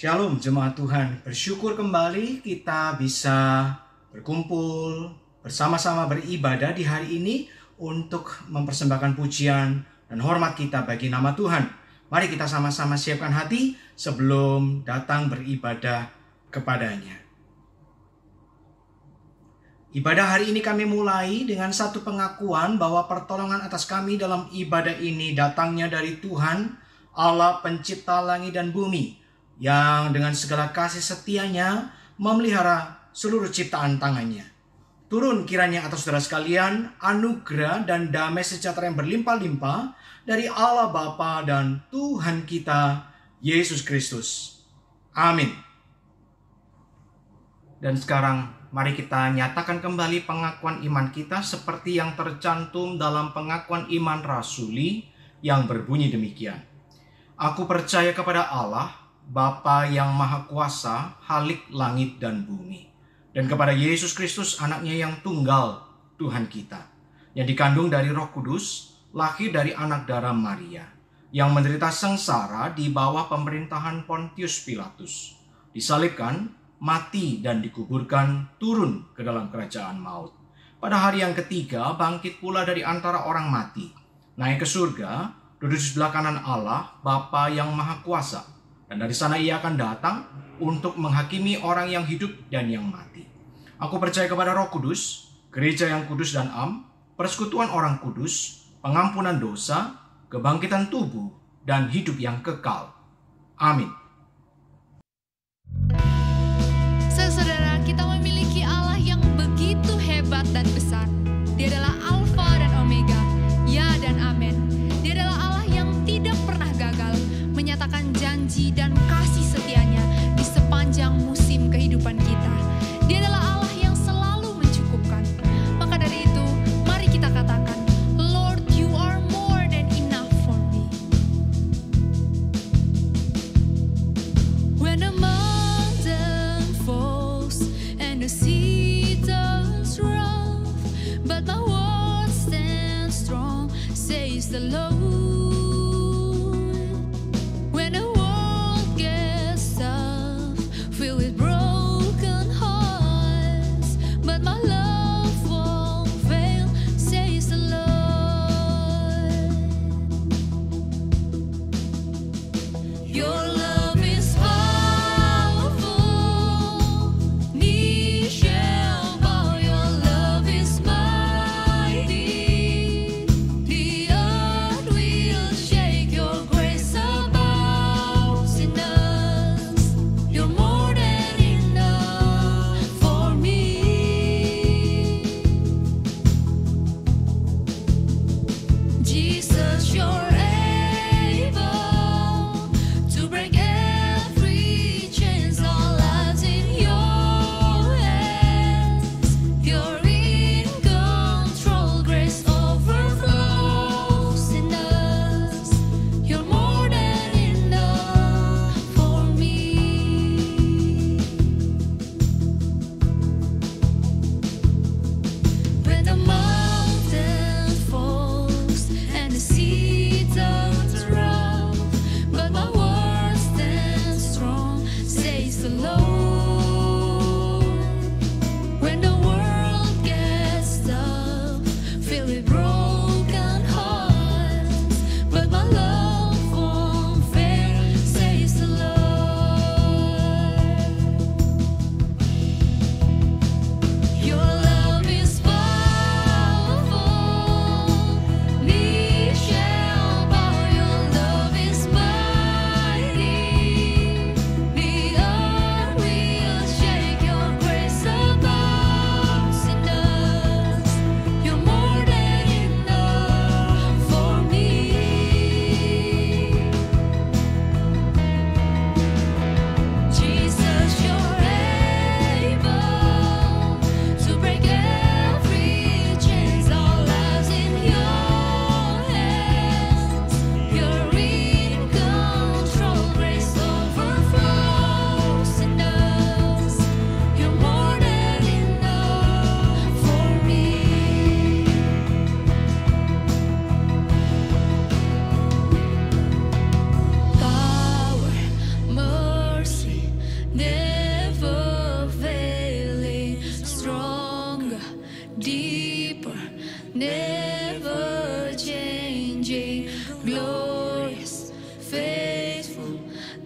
Shalom jemaat Tuhan, bersyukur kembali kita bisa berkumpul bersama-sama beribadah di hari ini untuk mempersembahkan pujian dan hormat kita bagi nama Tuhan. Mari kita sama-sama siapkan hati sebelum datang beribadah kepadanya. Ibadah hari ini kami mulai dengan satu pengakuan bahwa pertolongan atas kami dalam ibadah ini datangnya dari Tuhan, Allah pencipta langit dan bumi, yang dengan segala kasih setianya memelihara seluruh ciptaan tangannya. Turun kiranya atas saudara sekalian anugerah dan damai sejahtera yang berlimpah-limpah dari Allah Bapa dan Tuhan kita Yesus Kristus. Amin. Dan sekarang mari kita nyatakan kembali pengakuan iman kita seperti yang tercantum dalam pengakuan iman rasuli yang berbunyi demikian. Aku percaya kepada Allah, Bapa yang Maha Kuasa, Halik langit dan bumi, dan kepada Yesus Kristus anaknya yang tunggal, Tuhan kita, yang dikandung dari Roh Kudus, lahir dari anak darah Maria, yang menderita sengsara di bawah pemerintahan Pontius Pilatus, disalibkan, mati dan dikuburkan, turun ke dalam kerajaan maut. Pada hari yang ketiga bangkit pula dari antara orang mati, naik ke surga, duduk di sebelah kanan Allah, Bapa yang Maha Kuasa. Dan dari sana ia akan datang untuk menghakimi orang yang hidup dan yang mati. Aku percaya kepada Roh Kudus, gereja yang kudus dan am, persekutuan orang kudus, pengampunan dosa, kebangkitan tubuh, dan hidup yang kekal. Amin. Saudara, kita memiliki Allah yang begitu hebat dan besar. Dia adalah Alfa dan Omega, ya dan amin. Dia adalah Allah yang tidak pernah gagal, menyatakan janji dan kasih setianya di sepanjang musim kehidupan kita. Dia adalah Allah yang selalu mencukupkan. Maka dari itu, mari kita katakan, Lord, you are more than enough for me. When the mountain falls and the sea turns rough, but my word stands strong, says the Lord. When the world gets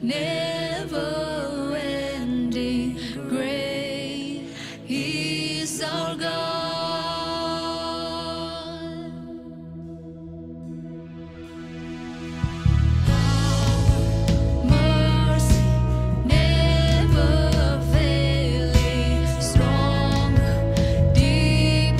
never ending. Great is our God. Mercy never failing, strong, deep,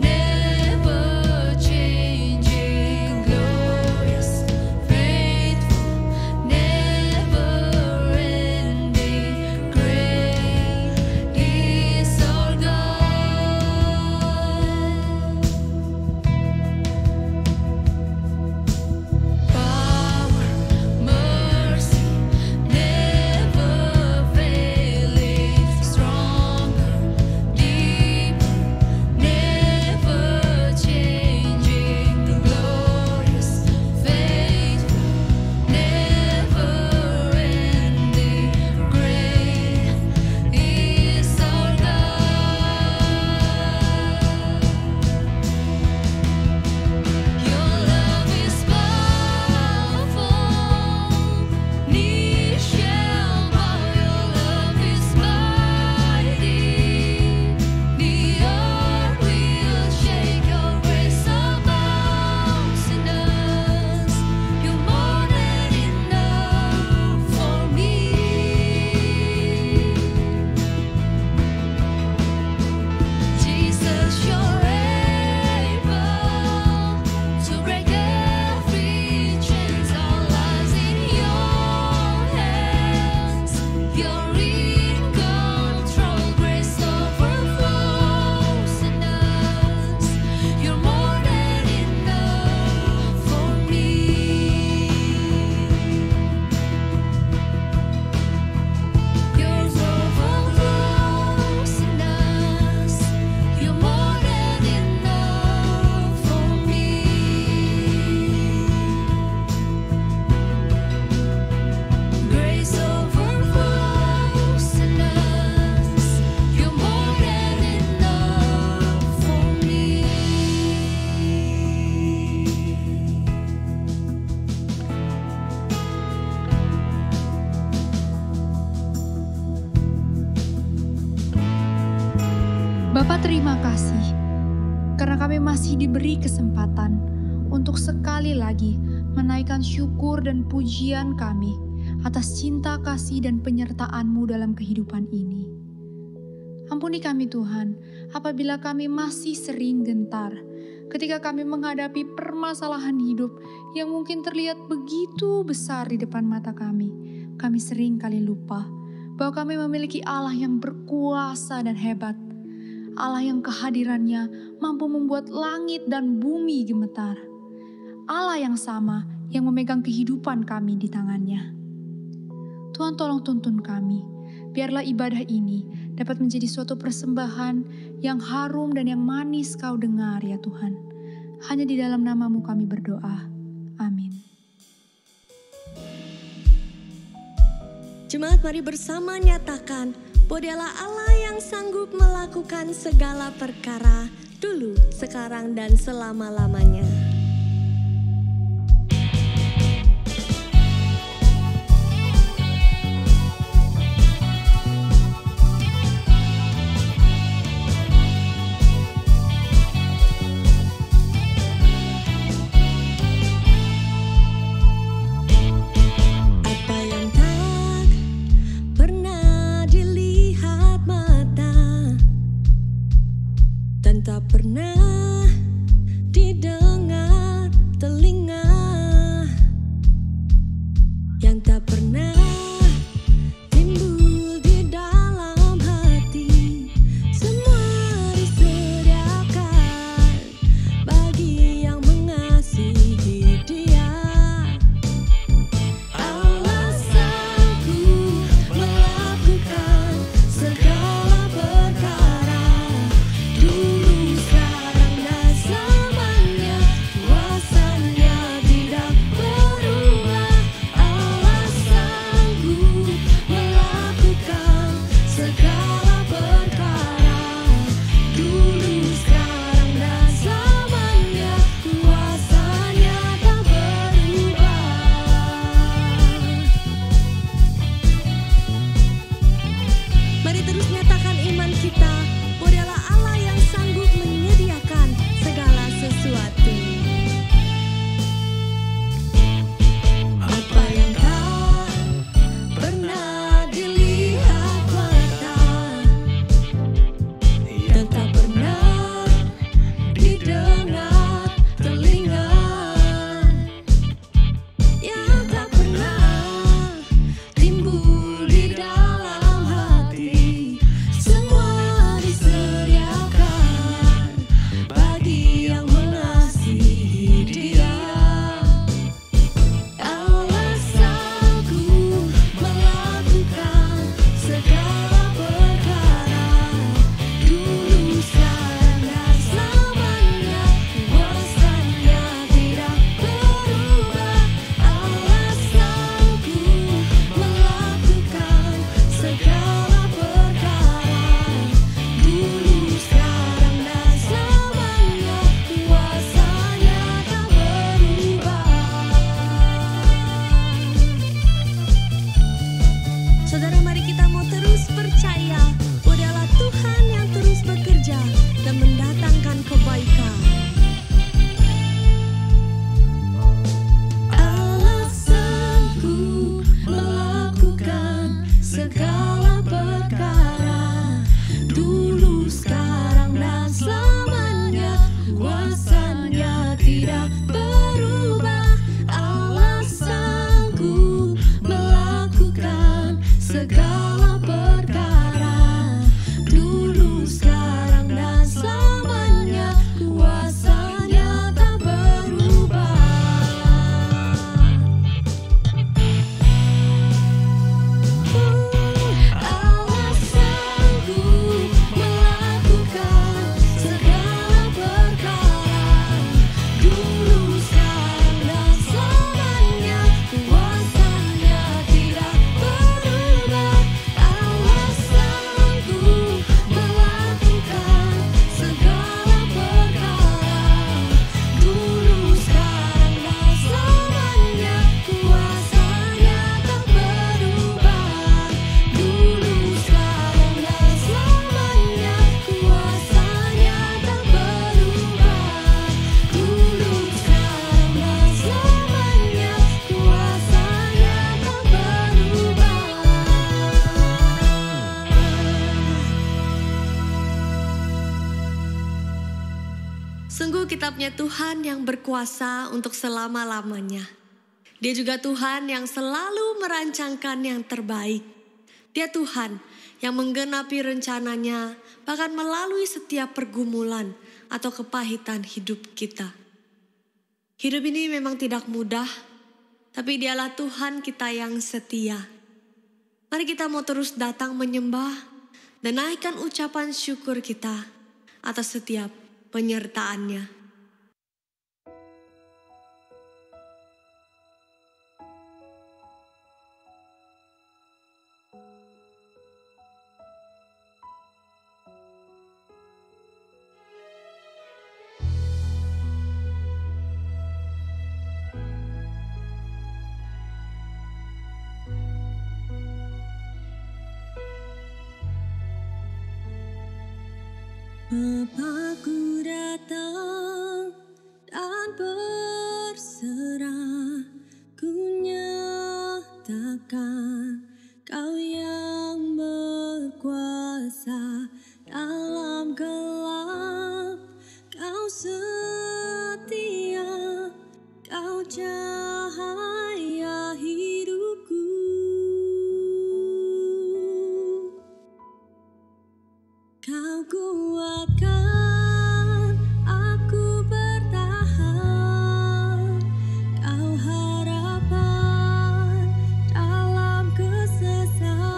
never changing, glorious, faithful, never ending. Great is our God. Power, mercy, never failing, stronger, deeper, never changing, glorious, faithful, never ending. Great is our God. Your love is powerful, knees shall bow. Your love is mighty, the earth will shake. Your grace abounds in us. You're more than enough for me. Jesus, you're able to break every chains. Our lives in your hands. You're in control. Grace overflows in us. You're more than enough for me. Yours overflows in us. You're more than enough for me. Grace overflows in us. You're more than enough for me. Bapa, terima kasih karena kami masih diberi kesempatan untuk sekali lagi menaikkan syukur dan pujian kami atas cinta kasih dan penyertaan-Mu dalam kehidupan ini. Ampuni kami Tuhan, apabila kami masih sering gentar ketika kami menghadapi permasalahan hidup yang mungkin terlihat begitu besar di depan mata kami. Kami sering kali lupa bahwa kami memiliki Allah yang berkuasa dan hebat. Allah yang kehadirannya mampu membuat langit dan bumi gemetar. Allah yang sama yang memegang kehidupan kami di tangannya. Tuhan, tolong tuntun kami. Biarlah ibadah ini dapat menjadi suatu persembahan yang harum dan yang manis Kau dengar ya Tuhan. Hanya di dalam nama-Mu kami berdoa. Amin. Jemaat, mari bersama nyatakan bahwa Dialah Allah yang sanggup melakukan segala perkara dulu, sekarang, dan selama-lamanya. Apa yang tak pernah dilihat mata dan tak pernah didengar telinga, yang tak pernah timbul di dalam hati, semua disediakan bagi yang mengasihi Dia. Allah sanggup melakukan segala perkara dulu, sekarang, dan selamanya. Kuasanya tidak berubah. Allah sanggup Alkitabnya Tuhan yang berkuasa untuk selama-lamanya. Dia juga Tuhan yang selalu merancangkan yang terbaik. Dia Tuhan yang menggenapi rencananya bahkan melalui setiap pergumulan atau kepahitan hidup kita. Hidup ini memang tidak mudah, tapi Dialah Tuhan kita yang setia. Mari kita mau terus datang menyembah dan naikkan ucapan syukur kita atas setiap penyertaan-Nya. Bapakku datang dan berserah, ku nyatakan Kau yang berkuasa dalam gelap. Kau setia, Kau cahaya hidupku. Kau kuatkan aku bertahan, Kau harapan dalam kesesakan.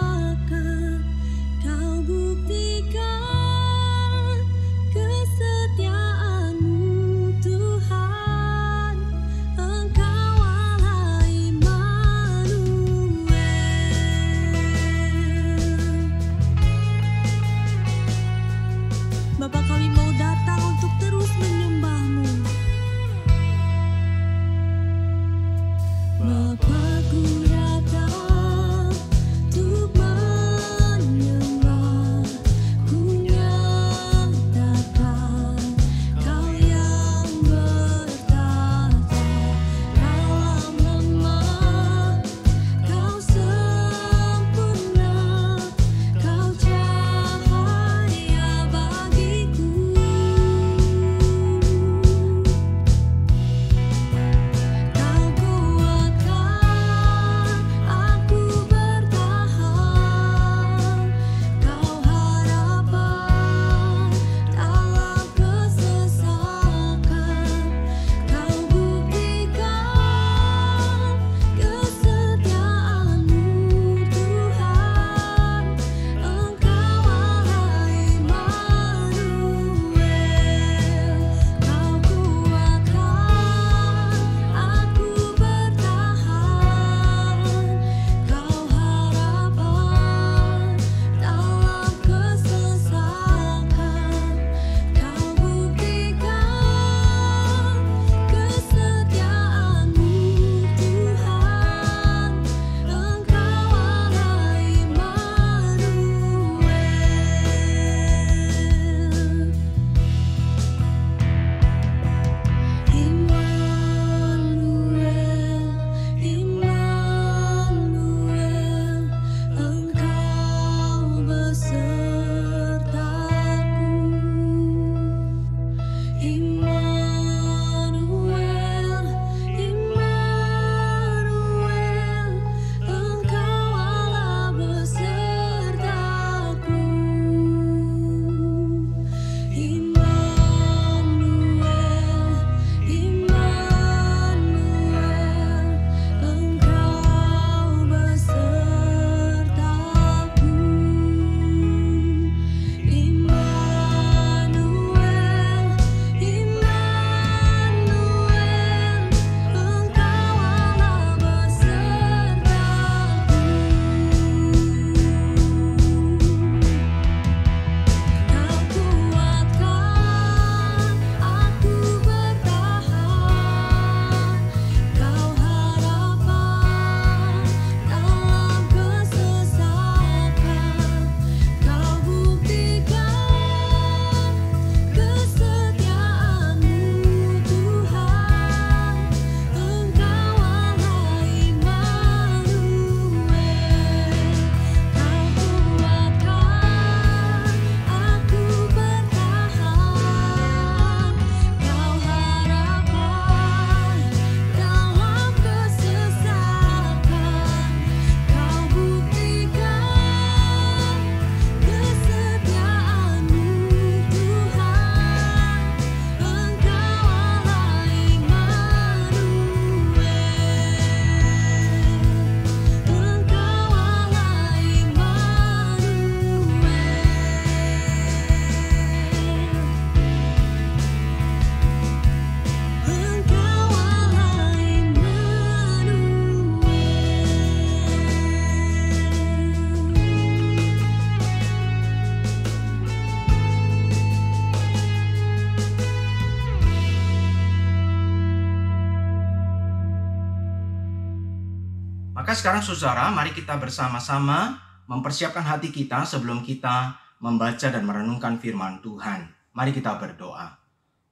sekarang saudara, mari kita bersama-sama mempersiapkan hati kita sebelum kita membaca dan merenungkan firman Tuhan. Mari kita berdoa.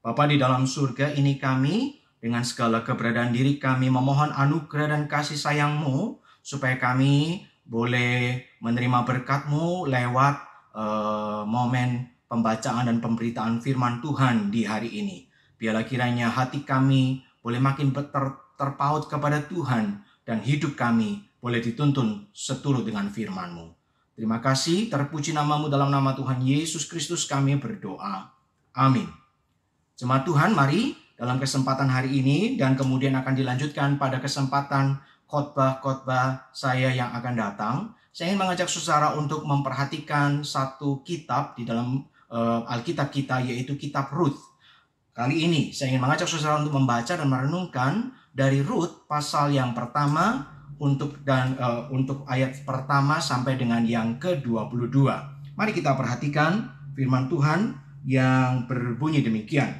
Bapa di dalam surga, ini kami dengan segala keberadaan diri kami memohon anugerah dan kasih sayang-Mu supaya kami boleh menerima berkat-Mu lewat momen pembacaan dan pemberitaan firman Tuhan di hari ini. Biarlah kiranya hati kami boleh makin terpaut kepada Tuhan dan hidup kami boleh dituntun seturut dengan firman-Mu. Terima kasih, terpuji nama-Mu, dalam nama Tuhan Yesus Kristus kami berdoa. Amin. Jemaat Tuhan, mari dalam kesempatan hari ini dan kemudian akan dilanjutkan pada kesempatan khotbah-khotbah saya yang akan datang. Saya ingin mengajak saudara untuk memperhatikan satu kitab di dalam Alkitab kita, yaitu kitab Rut. Kali ini saya ingin mengajak saudara untuk membaca dan merenungkan dari Rut pasal yang pertama untuk ayat pertama sampai dengan yang ke-22. Mari kita perhatikan firman Tuhan yang berbunyi demikian.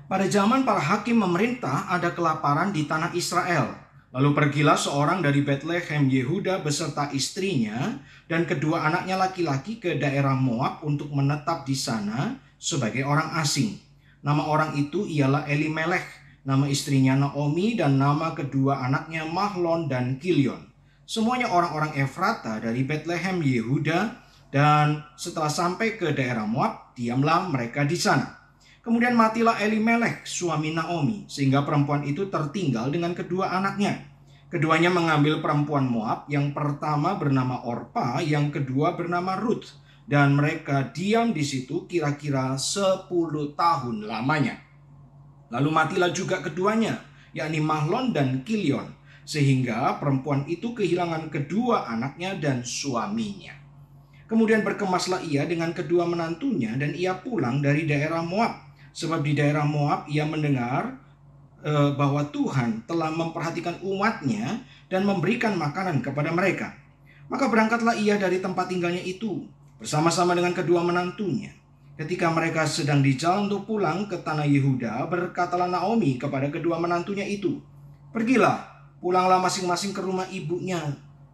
Pada zaman para hakim memerintah, ada kelaparan di tanah Israel. Lalu pergilah seorang dari Betlehem Yehuda beserta istrinya dan kedua anaknya laki-laki ke daerah Moab untuk menetap di sana sebagai orang asing. Nama orang itu ialah Elimelech, nama istrinya Naomi, dan nama kedua anaknya Mahlon dan Kilion. Semuanya orang-orang Efrata dari Betlehem Yehuda, dan setelah sampai ke daerah Moab, diamlah mereka di sana. Kemudian matilah Elimelech, suami Naomi, sehingga perempuan itu tertinggal dengan kedua anaknya. Keduanya mengambil perempuan Moab, yang pertama bernama Orpa, yang kedua bernama Rut, dan mereka diam di situ kira-kira 10 tahun lamanya. Lalu matilah juga keduanya, yakni Mahlon dan Kilion, sehingga perempuan itu kehilangan kedua anaknya dan suaminya. Kemudian berkemaslah ia dengan kedua menantunya, dan ia pulang dari daerah Moab, sebab di daerah Moab ia mendengar bahwa Tuhan telah memperhatikan umatnya dan memberikan makanan kepada mereka. Maka berangkatlah ia dari tempat tinggalnya itu, bersama-sama dengan kedua menantunya. Ketika mereka sedang di jalan untuk pulang ke tanah Yehuda, berkatalah Naomi kepada kedua menantunya itu, "Pergilah, pulanglah masing-masing ke rumah ibunya.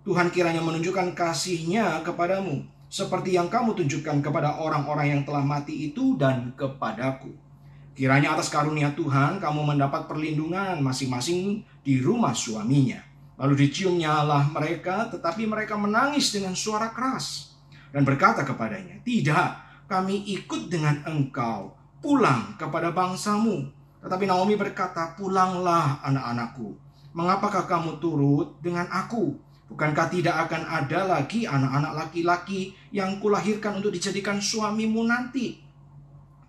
Tuhan kiranya menunjukkan kasih-Nya kepadamu, seperti yang kamu tunjukkan kepada orang-orang yang telah mati itu dan kepadaku. Kiranya atas karunia Tuhan kamu mendapat perlindungan masing-masing di rumah suaminya." Lalu diciumnyalah mereka, tetapi mereka menangis dengan suara keras dan berkata kepadanya, "Tidak, kami ikut dengan engkau, pulang kepada bangsamu." Tetapi Naomi berkata, "Pulanglah anak-anakku, mengapakah kamu turut dengan aku? Bukankah tidak akan ada lagi anak-anak laki-laki yang kulahirkan untuk dijadikan suamimu nanti?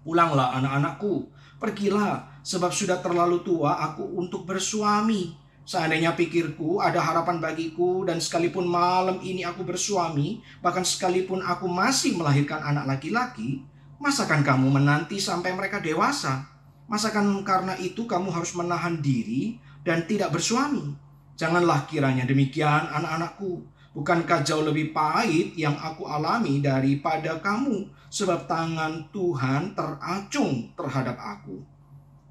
Pulanglah anak-anakku, pergilah, sebab sudah terlalu tua aku untuk bersuami. Seandainya pikirku ada harapan bagiku, dan sekalipun malam ini aku bersuami, bahkan sekalipun aku masih melahirkan anak laki-laki, masakan kamu menanti sampai mereka dewasa? Masakan karena itu kamu harus menahan diri dan tidak bersuami? Janganlah kiranya demikian, anak-anakku. Bukankah jauh lebih pahit yang aku alami daripada kamu, sebab tangan Tuhan teracung terhadap aku."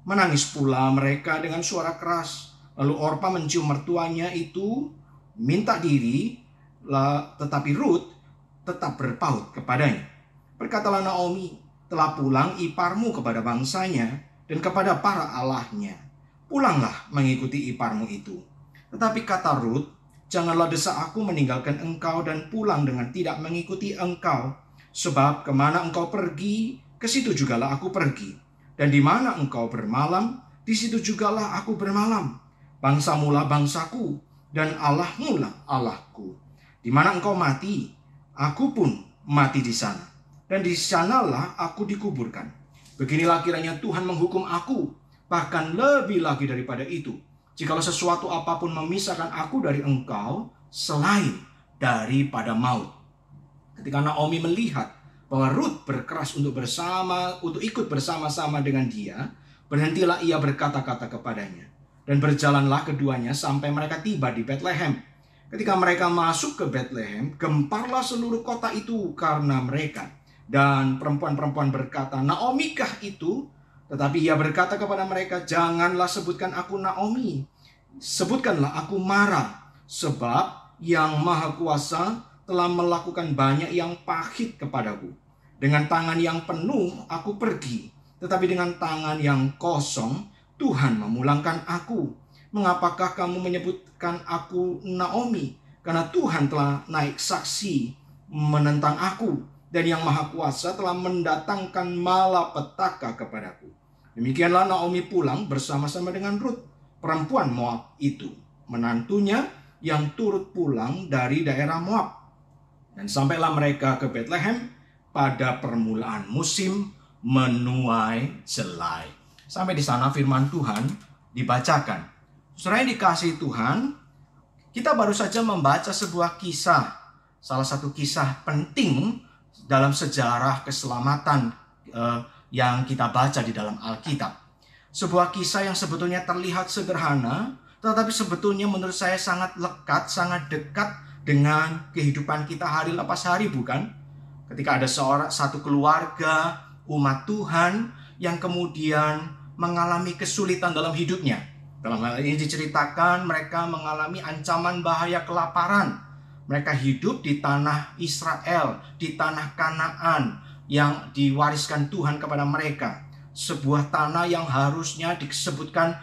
Menangis pula mereka dengan suara keras. Lalu Orpa mencium mertuanya itu, minta diri, tetapi Rut tetap berpaut kepadanya. Berkatalah Naomi, "Telah pulang iparmu kepada bangsanya dan kepada para allahnya. Pulanglah mengikuti iparmu itu." Tetapi kata Rut, "Janganlah desak aku meninggalkan engkau dan pulang dengan tidak mengikuti engkau. Sebab kemana engkau pergi, ke situ jugalah aku pergi. Dan di mana engkau bermalam, di situ jugalah aku bermalam. Bangsamulah bangsaku, dan Allahmulah Allahku. Di mana engkau mati, aku pun mati di sana. Dan di sanalah aku dikuburkan. Beginilah kiranya Tuhan menghukum aku, bahkan lebih lagi daripada itu, jikalau sesuatu apapun memisahkan aku dari engkau, selain daripada maut." Ketika Naomi melihat bahwa Rut berkeras untuk ikut bersama-sama dengan dia, berhentilah ia berkata-kata kepadanya. Dan berjalanlah keduanya sampai mereka tiba di Betlehem. Ketika mereka masuk ke Betlehem, gemparlah seluruh kota itu karena mereka. Dan perempuan-perempuan berkata, "Naomi kah itu?" Tetapi ia berkata kepada mereka, "Janganlah sebutkan aku Naomi, sebutkanlah aku Mara. Sebab Yang Maha Kuasa telah melakukan banyak yang pahit kepadaku. Dengan tangan yang penuh aku pergi, tetapi dengan tangan yang kosong Tuhan memulangkan aku. Mengapakah kamu menyebutkan aku Naomi? Karena Tuhan telah naik saksi menentang aku, dan Yang Maha Kuasa telah mendatangkan malapetaka kepadaku. Demikianlah Naomi pulang bersama-sama dengan Rut, perempuan Moab itu, menantunya yang turut pulang dari daerah Moab. Dan sampailah mereka ke Bethlehem pada permulaan musim menuai jelai. Sampai di sana firman Tuhan dibacakan. Saudara yang dikasihi Tuhan, kita baru saja membaca sebuah kisah, salah satu kisah penting dalam sejarah keselamatan yang kita baca di dalam Alkitab. Sebuah kisah yang sebetulnya terlihat sederhana, tetapi sebetulnya menurut saya sangat lekat, sangat dekat dengan kehidupan kita hari lepas hari, bukan? Ketika ada satu keluarga umat Tuhan yang kemudian mengalami kesulitan dalam hidupnya. Dalam hal ini diceritakan mereka mengalami ancaman bahaya kelaparan. Mereka hidup di tanah Israel, di tanah Kanaan yang diwariskan Tuhan kepada mereka. Sebuah tanah yang harusnya disebutkan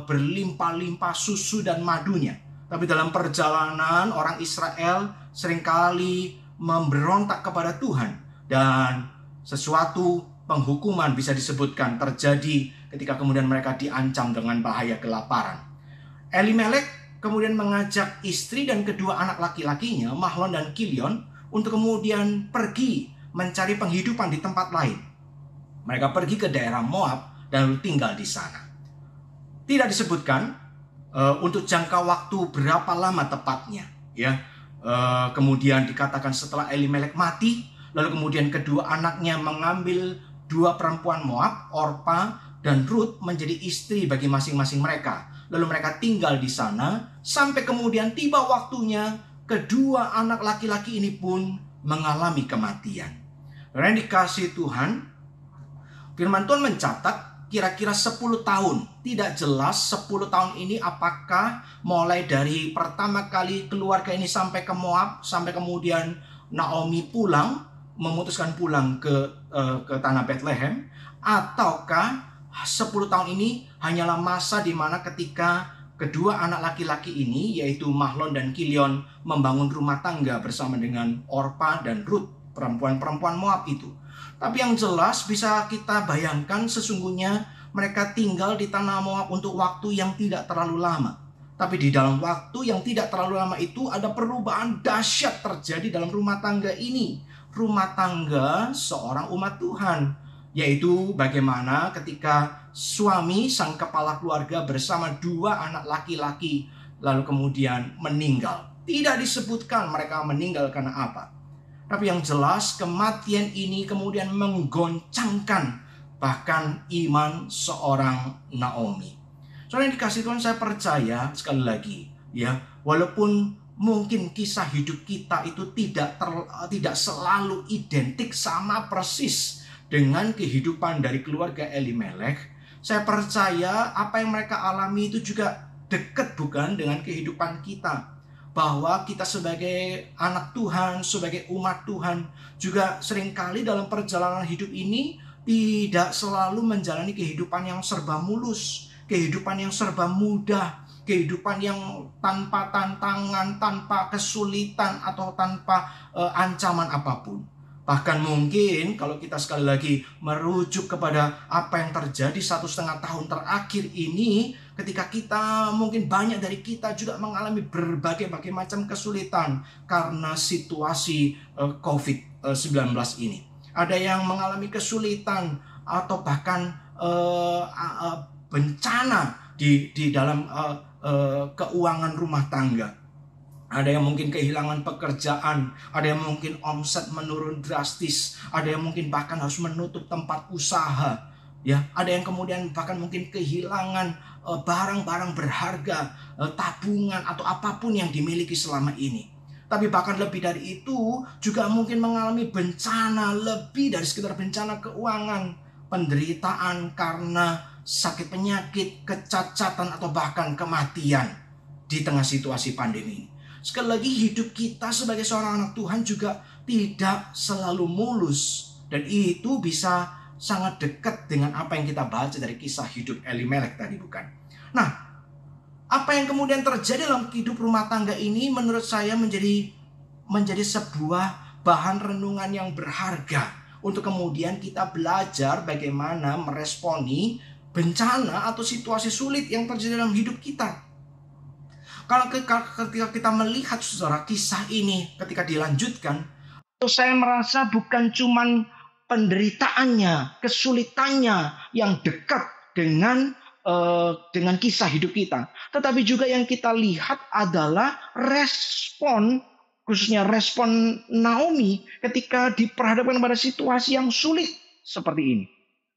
berlimpah-limpah susu dan madunya. Tapi dalam perjalanan orang Israel seringkali memberontak kepada Tuhan. Dan sesuatu penghukuman bisa disebutkan terjadi ketika kemudian mereka diancam dengan bahaya kelaparan. Elimelek kemudian mengajak istri dan kedua anak laki-lakinya, Mahlon dan Kilion, untuk kemudian pergi mencari penghidupan di tempat lain. Mereka pergi ke daerah Moab dan lalu tinggal di sana. Tidak disebutkan untuk jangka waktu berapa lama tepatnya, ya. Kemudian dikatakan setelah Elimelek mati, lalu kemudian kedua anaknya mengambil dua perempuan Moab, Orpa dan Rut, menjadi istri bagi masing-masing mereka. Lalu mereka tinggal di sana sampai kemudian tiba waktunya kedua anak laki-laki ini pun mengalami kematian. Yang dikasihi Tuhan, firman Tuhan mencatat kira-kira 10 tahun. Tidak jelas 10 tahun ini apakah mulai dari pertama kali keluarga ini sampai ke Moab, sampai kemudian Naomi pulang, memutuskan pulang ke tanah Bethlehem, ataukah 10 tahun ini hanyalah masa di mana ketika kedua anak laki-laki ini, yaitu Mahlon dan Kilion, membangun rumah tangga bersama dengan Orpa dan Rut, perempuan-perempuan Moab itu. Tapi yang jelas bisa kita bayangkan sesungguhnya mereka tinggal di tanah Moab untuk waktu yang tidak terlalu lama. Tapi di dalam waktu yang tidak terlalu lama itu ada perubahan dahsyat terjadi dalam rumah tangga ini. Rumah tangga seorang umat Tuhan. Yaitu bagaimana ketika suami sang kepala keluarga bersama dua anak laki-laki lalu kemudian meninggal. Tidak disebutkan mereka meninggal karena apa. Tapi yang jelas kematian ini kemudian menggoncangkan bahkan iman seorang Naomi. Soalnya yang dikasih Tuhan, saya percaya sekali lagi, ya, walaupun mungkin kisah hidup kita itu tidak selalu identik sama persis dengan kehidupan dari keluarga Elimelek, saya percaya apa yang mereka alami itu juga dekat bukan dengan kehidupan kita. Bahwa kita sebagai anak Tuhan, sebagai umat Tuhan, juga seringkali dalam perjalanan hidup ini tidak selalu menjalani kehidupan yang serba mulus, kehidupan yang serba mudah, kehidupan yang tanpa tantangan, tanpa kesulitan, atau tanpa ancaman apapun. Bahkan mungkin kalau kita sekali lagi merujuk kepada apa yang terjadi 1,5 tahun terakhir ini, ketika kita mungkin banyak dari kita juga mengalami berbagai macam kesulitan karena situasi COVID-19 ini. Ada yang mengalami kesulitan atau bahkan bencana di dalam keuangan rumah tangga. Ada yang mungkin kehilangan pekerjaan, ada yang mungkin omset menurun drastis, ada yang mungkin bahkan harus menutup tempat usaha. Ya, ada yang kemudian bahkan mungkin kehilangan barang-barang berharga, tabungan atau apapun yang dimiliki selama ini. Tapi bahkan lebih dari itu juga mungkin mengalami bencana lebih dari sekedar bencana keuangan, penderitaan karena sakit penyakit, kecacatan atau bahkan kematian. di tengah situasi pandemi ini. Sekali lagi, hidup kita sebagai seorang anak Tuhan juga tidak selalu mulus. Dan itu bisa sangat dekat dengan apa yang kita baca dari kisah hidup Elimelek tadi, bukan? Nah, apa yang kemudian terjadi dalam hidup rumah tangga ini menurut saya menjadi sebuah bahan renungan yang berharga untuk kemudian kita belajar bagaimana meresponi bencana atau situasi sulit yang terjadi dalam hidup kita. Kalau ketika kita melihat saudara kisah ini ketika dilanjutkan, saya merasa bukan cuman penderitaannya, kesulitannya yang dekat dengan kisah hidup kita, tetapi juga yang kita lihat adalah respon, khususnya respon Naomi ketika diperhadapkan pada situasi yang sulit seperti ini.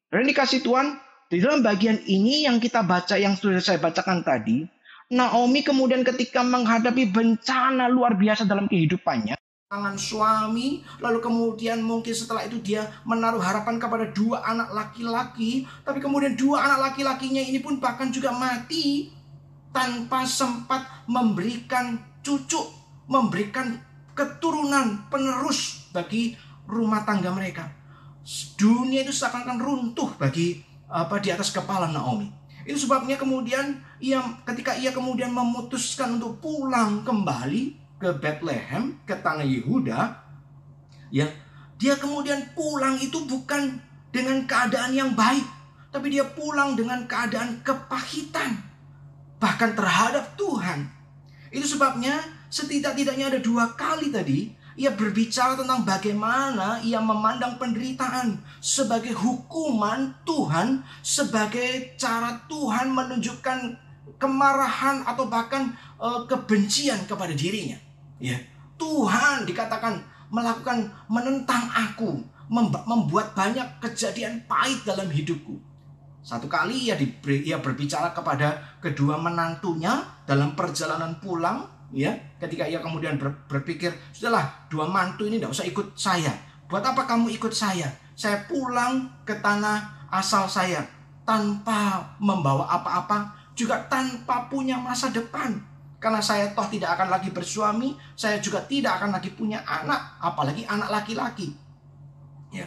Dan dikasih Tuhan, di dalam bagian ini yang kita baca, yang sudah saya bacakan tadi, Naomi kemudian ketika menghadapi bencana luar biasa dalam kehidupannya, tangan suami, lalu kemudian mungkin setelah itu dia menaruh harapan kepada 2 anak laki-laki, tapi kemudian 2 anak laki-lakinya ini pun bahkan juga mati tanpa sempat memberikan cucu, memberikan keturunan penerus bagi rumah tangga mereka. Dunia itu seakan-akan runtuh di atas kepala Naomi. Itu sebabnya kemudian ketika ia kemudian memutuskan untuk pulang kembali ke Bethlehem, ke tanah Yehuda, ya, dia kemudian pulang itu bukan dengan keadaan yang baik, tapi dia pulang dengan keadaan kepahitan, bahkan terhadap Tuhan. Itu sebabnya setidak-tidaknya ada 2 kali tadi ia berbicara tentang bagaimana ia memandang penderitaan sebagai hukuman Tuhan, sebagai cara Tuhan menunjukkan kemarahan atau bahkan kebencian kepada dirinya. Ya, Tuhan dikatakan menentang aku, membuat banyak kejadian pahit dalam hidupku. Satu kali ia berbicara kepada kedua menantunya dalam perjalanan pulang. Ya, ketika ia kemudian berpikir, sudahlah, 2 mantu ini tidak usah ikut saya. Buat apa kamu ikut saya? Saya pulang ke tanah asal saya tanpa membawa apa-apa, juga tanpa punya masa depan. Karena saya toh tidak akan lagi bersuami, saya juga tidak akan lagi punya anak, apalagi anak laki-laki. Ya.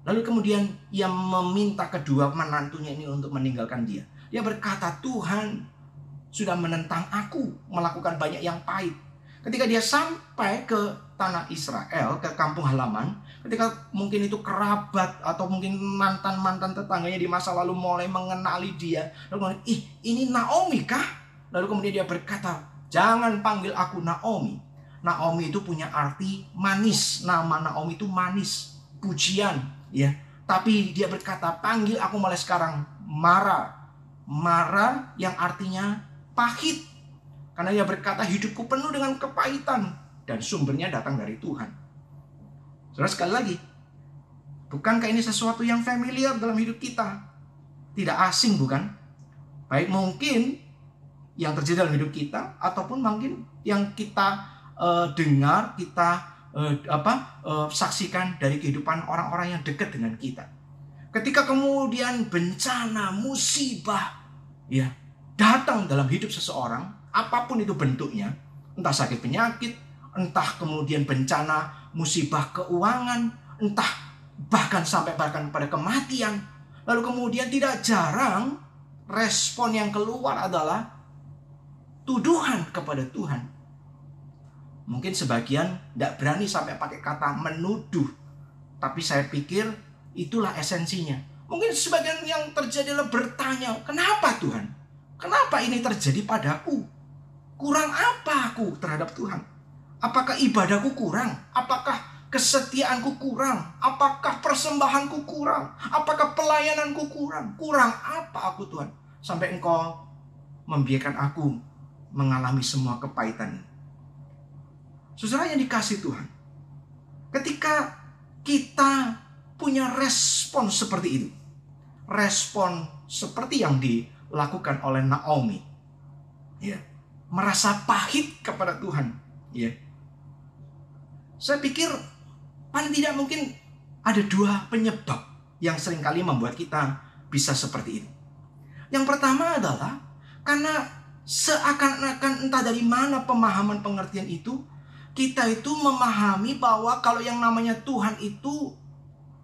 Lalu kemudian ia meminta kedua menantunya ini untuk meninggalkan dia. Dia berkata, Tuhan sudah menentang aku melakukan banyak yang pahit. Ketika dia sampai ke tanah Israel, ke kampung halaman, ketika mungkin itu kerabat atau mungkin mantan-mantan tetangganya di masa lalu mulai mengenali dia, lalu kemudian, ini Naomi kah? Lalu kemudian dia berkata, jangan panggil aku Naomi. Naomi itu punya arti manis. Nama Naomi itu manis, pujian, ya. Tapi dia berkata, panggil aku mulai sekarang Mara. Mara yang artinya pahit. Karena dia berkata, hidupku penuh dengan kepahitan dan sumbernya datang dari Tuhan. Saudara, sekali lagi, bukankah ini sesuatu yang familiar dalam hidup kita? Tidak asing, bukan? Baik mungkin yang terjadi dalam hidup kita, ataupun mungkin yang kita dengar, kita saksikan dari kehidupan orang-orang yang dekat dengan kita. Ketika kemudian bencana, musibah, ya, datang dalam hidup seseorang, apapun itu bentuknya, entah sakit penyakit, entah kemudian bencana, musibah keuangan, entah bahkan sampai pada kematian. Lalu kemudian tidak jarang respon yang keluar adalah tuduhan kepada Tuhan. Mungkin sebagian tidak berani sampai pakai kata menuduh, tapi saya pikir itulah esensinya. Mungkin sebagian yang terjadi adalah bertanya, kenapa Tuhan? Kenapa ini terjadi padaku? Kurang apa aku terhadap Tuhan? Apakah ibadahku kurang? Apakah kesetiaanku kurang? Apakah persembahanku kurang? Apakah pelayananku kurang? Kurang apa aku Tuhan? Sampai Engkau membiarkan aku mengalami semua kepahitan ini. Saudara yang dikasihi Tuhan, ketika kita punya respon seperti itu, respon seperti yang dilakukan oleh Naomi, ya, merasa pahit kepada Tuhan, ya, saya pikir paling tidak mungkin ada 2 penyebab yang seringkali membuat kita bisa seperti itu. Yang pertama adalah karena Seakan-akan entah dari mana pemahaman pengertian itu, kita itu memahami bahwa kalau yang namanya Tuhan itu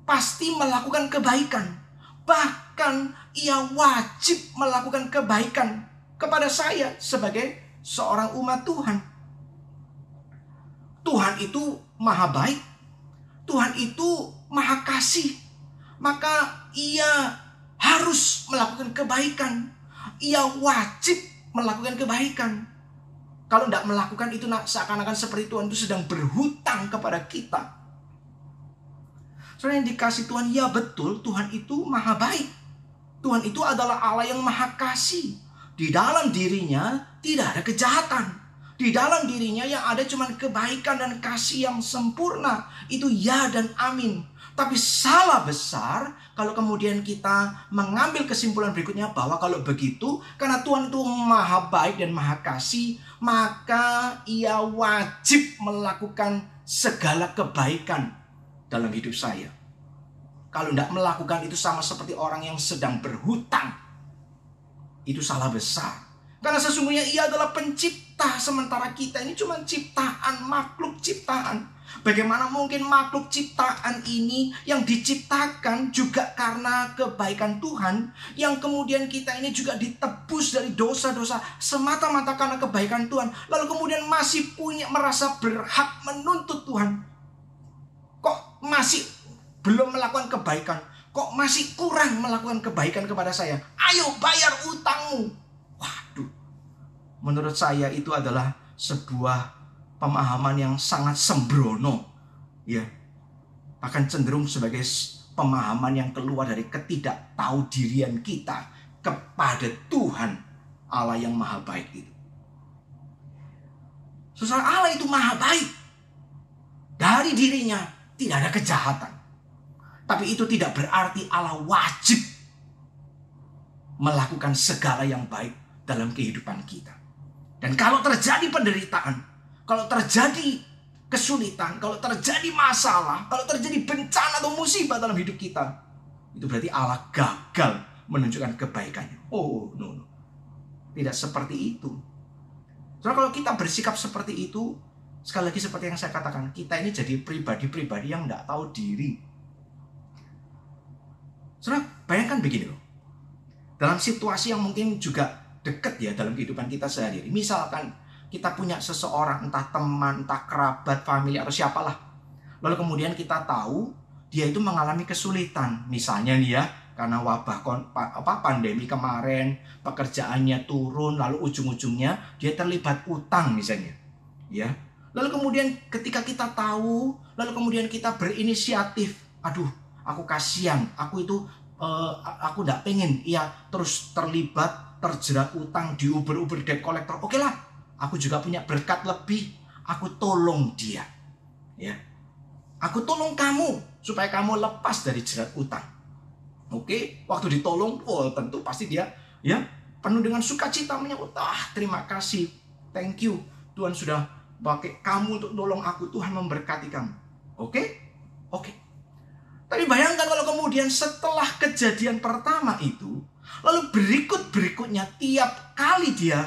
pasti melakukan kebaikan. Bahkan ia wajib melakukan kebaikan kepada saya sebagai seorang umat Tuhan. Tuhan itu maha baik. Tuhan itu maha kasih. Maka ia harus melakukan kebaikan. Ia wajib melakukan kebaikan. Kalau tidak melakukan itu seakan-akan seperti Tuhan itu sedang berhutang kepada kita. Soalnya yang dikasih Tuhan, ya betul, Tuhan itu maha baik. Tuhan itu adalah Allah yang maha kasih. Di dalam dirinya tidak ada kejahatan. Di dalam dirinya yang ada cuma kebaikan dan kasih yang sempurna. Itu ya dan amin. Tapi salah besar kalau kemudian kita mengambil kesimpulan berikutnya bahwa kalau begitu, karena Tuhan itu maha baik dan maha kasih, maka ia wajib melakukan segala kebaikan dalam hidup saya. Kalau tidak melakukan itu sama seperti orang yang sedang berhutang. Itu salah besar. Karena sesungguhnya ia adalah pencipta, sementara kita ini cuma ciptaan, makhluk ciptaan. Bagaimana mungkin makhluk ciptaan ini yang diciptakan juga karena kebaikan Tuhan, yang kemudian kita ini juga ditebus dari dosa-dosa semata-mata karena kebaikan Tuhan, lalu kemudian masih merasa berhak menuntut Tuhan. Kok masih belum melakukan kebaikan? Kok masih kurang melakukan kebaikan kepada saya? Ayo bayar utangmu. Waduh, menurut saya itu adalah sebuah pemahaman yang sangat sembrono, ya, akan cenderung sebagai pemahaman yang keluar dari ketidaktaudirian kita kepada Tuhan Allah yang maha baik itu. Saudara, Allah itu maha baik. Dari dirinya tidak ada kejahatan. Tapi itu tidak berarti Allah wajib melakukan segala yang baik dalam kehidupan kita. Dan kalau terjadi penderitaan, kalau terjadi kesulitan, kalau terjadi masalah, kalau terjadi bencana atau musibah dalam hidup kita, itu berarti Allah gagal menunjukkan kebaikannya. Oh, no. Tidak seperti itu. Soalnya kalau kita bersikap seperti itu, sekali lagi seperti yang saya katakan, kita ini jadi pribadi-pribadi yang tidak tahu diri. Saudara, bayangkan begini loh. Dalam situasi yang mungkin juga dekat ya dalam kehidupan kita sehari-hari. Misalkan kita punya seseorang, entah teman, entah kerabat, famili, atau siapalah. Lalu kemudian kita tahu dia itu mengalami kesulitan. Misalnya nih ya, karena wabah pandemi kemarin, pekerjaannya turun, lalu ujung-ujungnya dia terlibat utang misalnya. Ya. Lalu kemudian ketika kita tahu, lalu kemudian kita berinisiatif. Aduh, aku kasihan, aku aku tidak pengen ia terus terlibat, terjerat utang, diuber-uber debt collector. Oke lah, aku juga punya berkat lebih, aku tolong dia. Ya, aku tolong kamu supaya kamu lepas dari jerat utang. Oke, waktu ditolong, tentu pasti dia ya penuh dengan sukacita menyebut, terima kasih, thank you, Tuhan sudah pakai kamu untuk tolong aku, Tuhan memberkati kamu. Oke. Tapi bayangkan kalau kemudian setelah kejadian pertama itu, lalu berikutnya tiap kali dia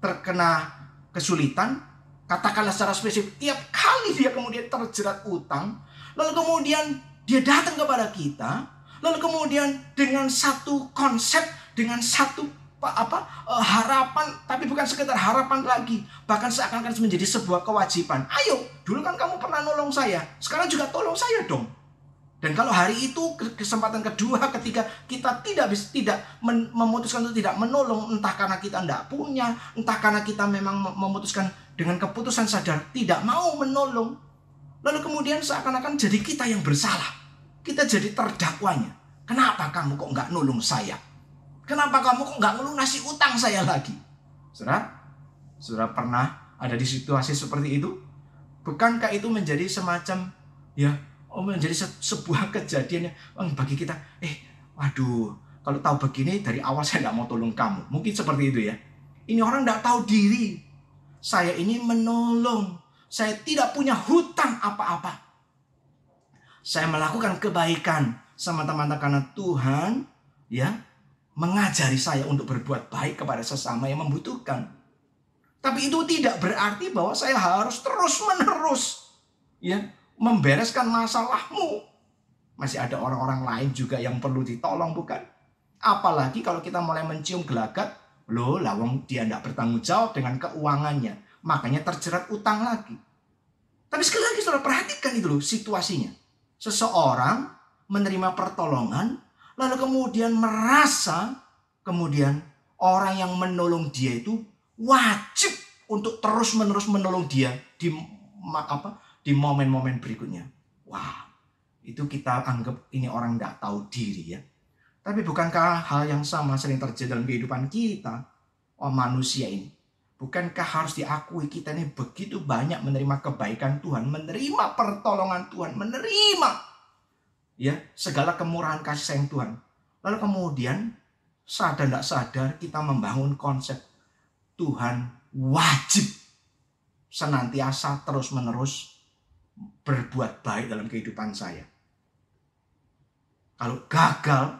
terkena kesulitan, katakanlah secara spesifik, tiap kali dia kemudian terjerat utang, lalu kemudian dia datang kepada kita, lalu kemudian dengan satu konsep, dengan satu harapan, tapi bukan sekedar harapan lagi, bahkan seakan-akan menjadi sebuah kewajiban. Ayo, dulu kan kamu pernah nolong saya, sekarang juga tolong saya dong. Dan kalau hari itu kesempatan kedua ketika kita tidak memutuskan untuk tidak menolong, entah karena kita tidak punya, entah karena kita memang memutuskan dengan keputusan sadar tidak mau menolong, lalu kemudian seakan-akan jadi kita yang bersalah, kita jadi terdakwanya. Kenapa kamu kok nggak nolong saya? Kenapa kamu kok nggak ngelunasi utang saya lagi? Saudara pernah ada di situasi seperti itu? Bukankah itu menjadi semacam menjadi sebuah kejadian yang bagi kita, waduh, kalau tahu begini dari awal saya tidak mau tolong kamu. Mungkin seperti itu ya. Ini orang tidak tahu diri. Saya ini menolong. Saya tidak punya hutang apa-apa. Saya melakukan kebaikan semata-mata karena Tuhan ya mengajari saya untuk berbuat baik kepada sesama yang membutuhkan. Tapi itu tidak berarti bahwa saya harus terus-menerus membereskan masalahmu. Masih ada orang-orang lain juga yang perlu ditolong, bukan? Apalagi kalau kita mulai mencium gelagat, loh, lawang dia tidak bertanggung jawab dengan keuangannya, makanya terjerat utang lagi. Tapi sekali lagi saudara perhatikan itu loh situasinya. Seseorang menerima pertolongan, lalu kemudian merasa kemudian orang yang menolong dia itu wajib untuk terus-menerus menolong dia di momen-momen berikutnya. Wah, itu kita anggap ini orang tidak tahu diri ya. Tapi bukankah hal yang sama sering terjadi dalam kehidupan kita, manusia ini? Bukankah harus diakui kita ini begitu banyak menerima kebaikan Tuhan, menerima pertolongan Tuhan, menerima segala kemurahan kasih sayang Tuhan. Lalu kemudian sadar tidak sadar kita membangun konsep Tuhan wajib senantiasa terus-menerus berbuat baik dalam kehidupan saya. Kalau gagal,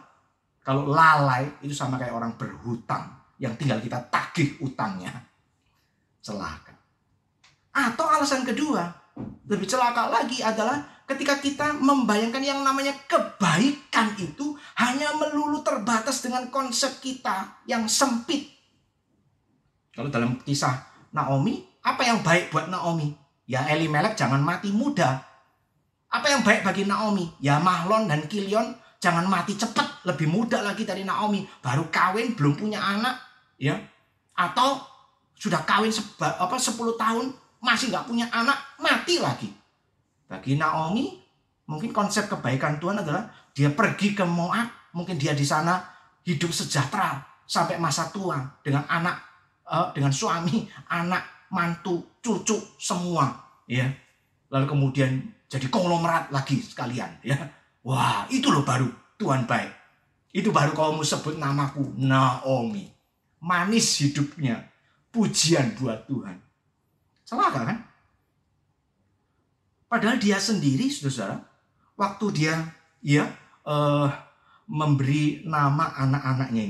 kalau lalai, itu sama kayak orang berhutang yang tinggal kita tagih utangnya. Celaka. Atau alasan kedua, lebih celaka lagi adalah ketika kita membayangkan yang namanya kebaikan itu hanya melulu terbatas dengan konsep kita yang sempit. Kalau dalam kisah Naomi, apa yang baik buat Naomi? Ya Elimelek jangan mati muda. Apa yang baik bagi Naomi? Ya Mahlon dan Kilion jangan mati cepat, lebih muda lagi dari Naomi. Baru kawin, belum punya anak. Atau sudah kawin 10 tahun, masih nggak punya anak, mati lagi. Bagi Naomi, mungkin konsep kebaikan Tuhan adalah dia pergi ke Moab, mungkin dia di sana hidup sejahtera sampai masa tua dengan anak, dengan suami, anak, mantu, cucu semua, Lalu kemudian jadi konglomerat lagi sekalian, Wah, itu loh baru Tuhan baik. Itu baru kamu sebut namaku Naomi. Manis hidupnya. Pujian buat Tuhan. Celaka kan? Padahal dia sendiri, saudara, waktu dia memberi nama anak-anaknya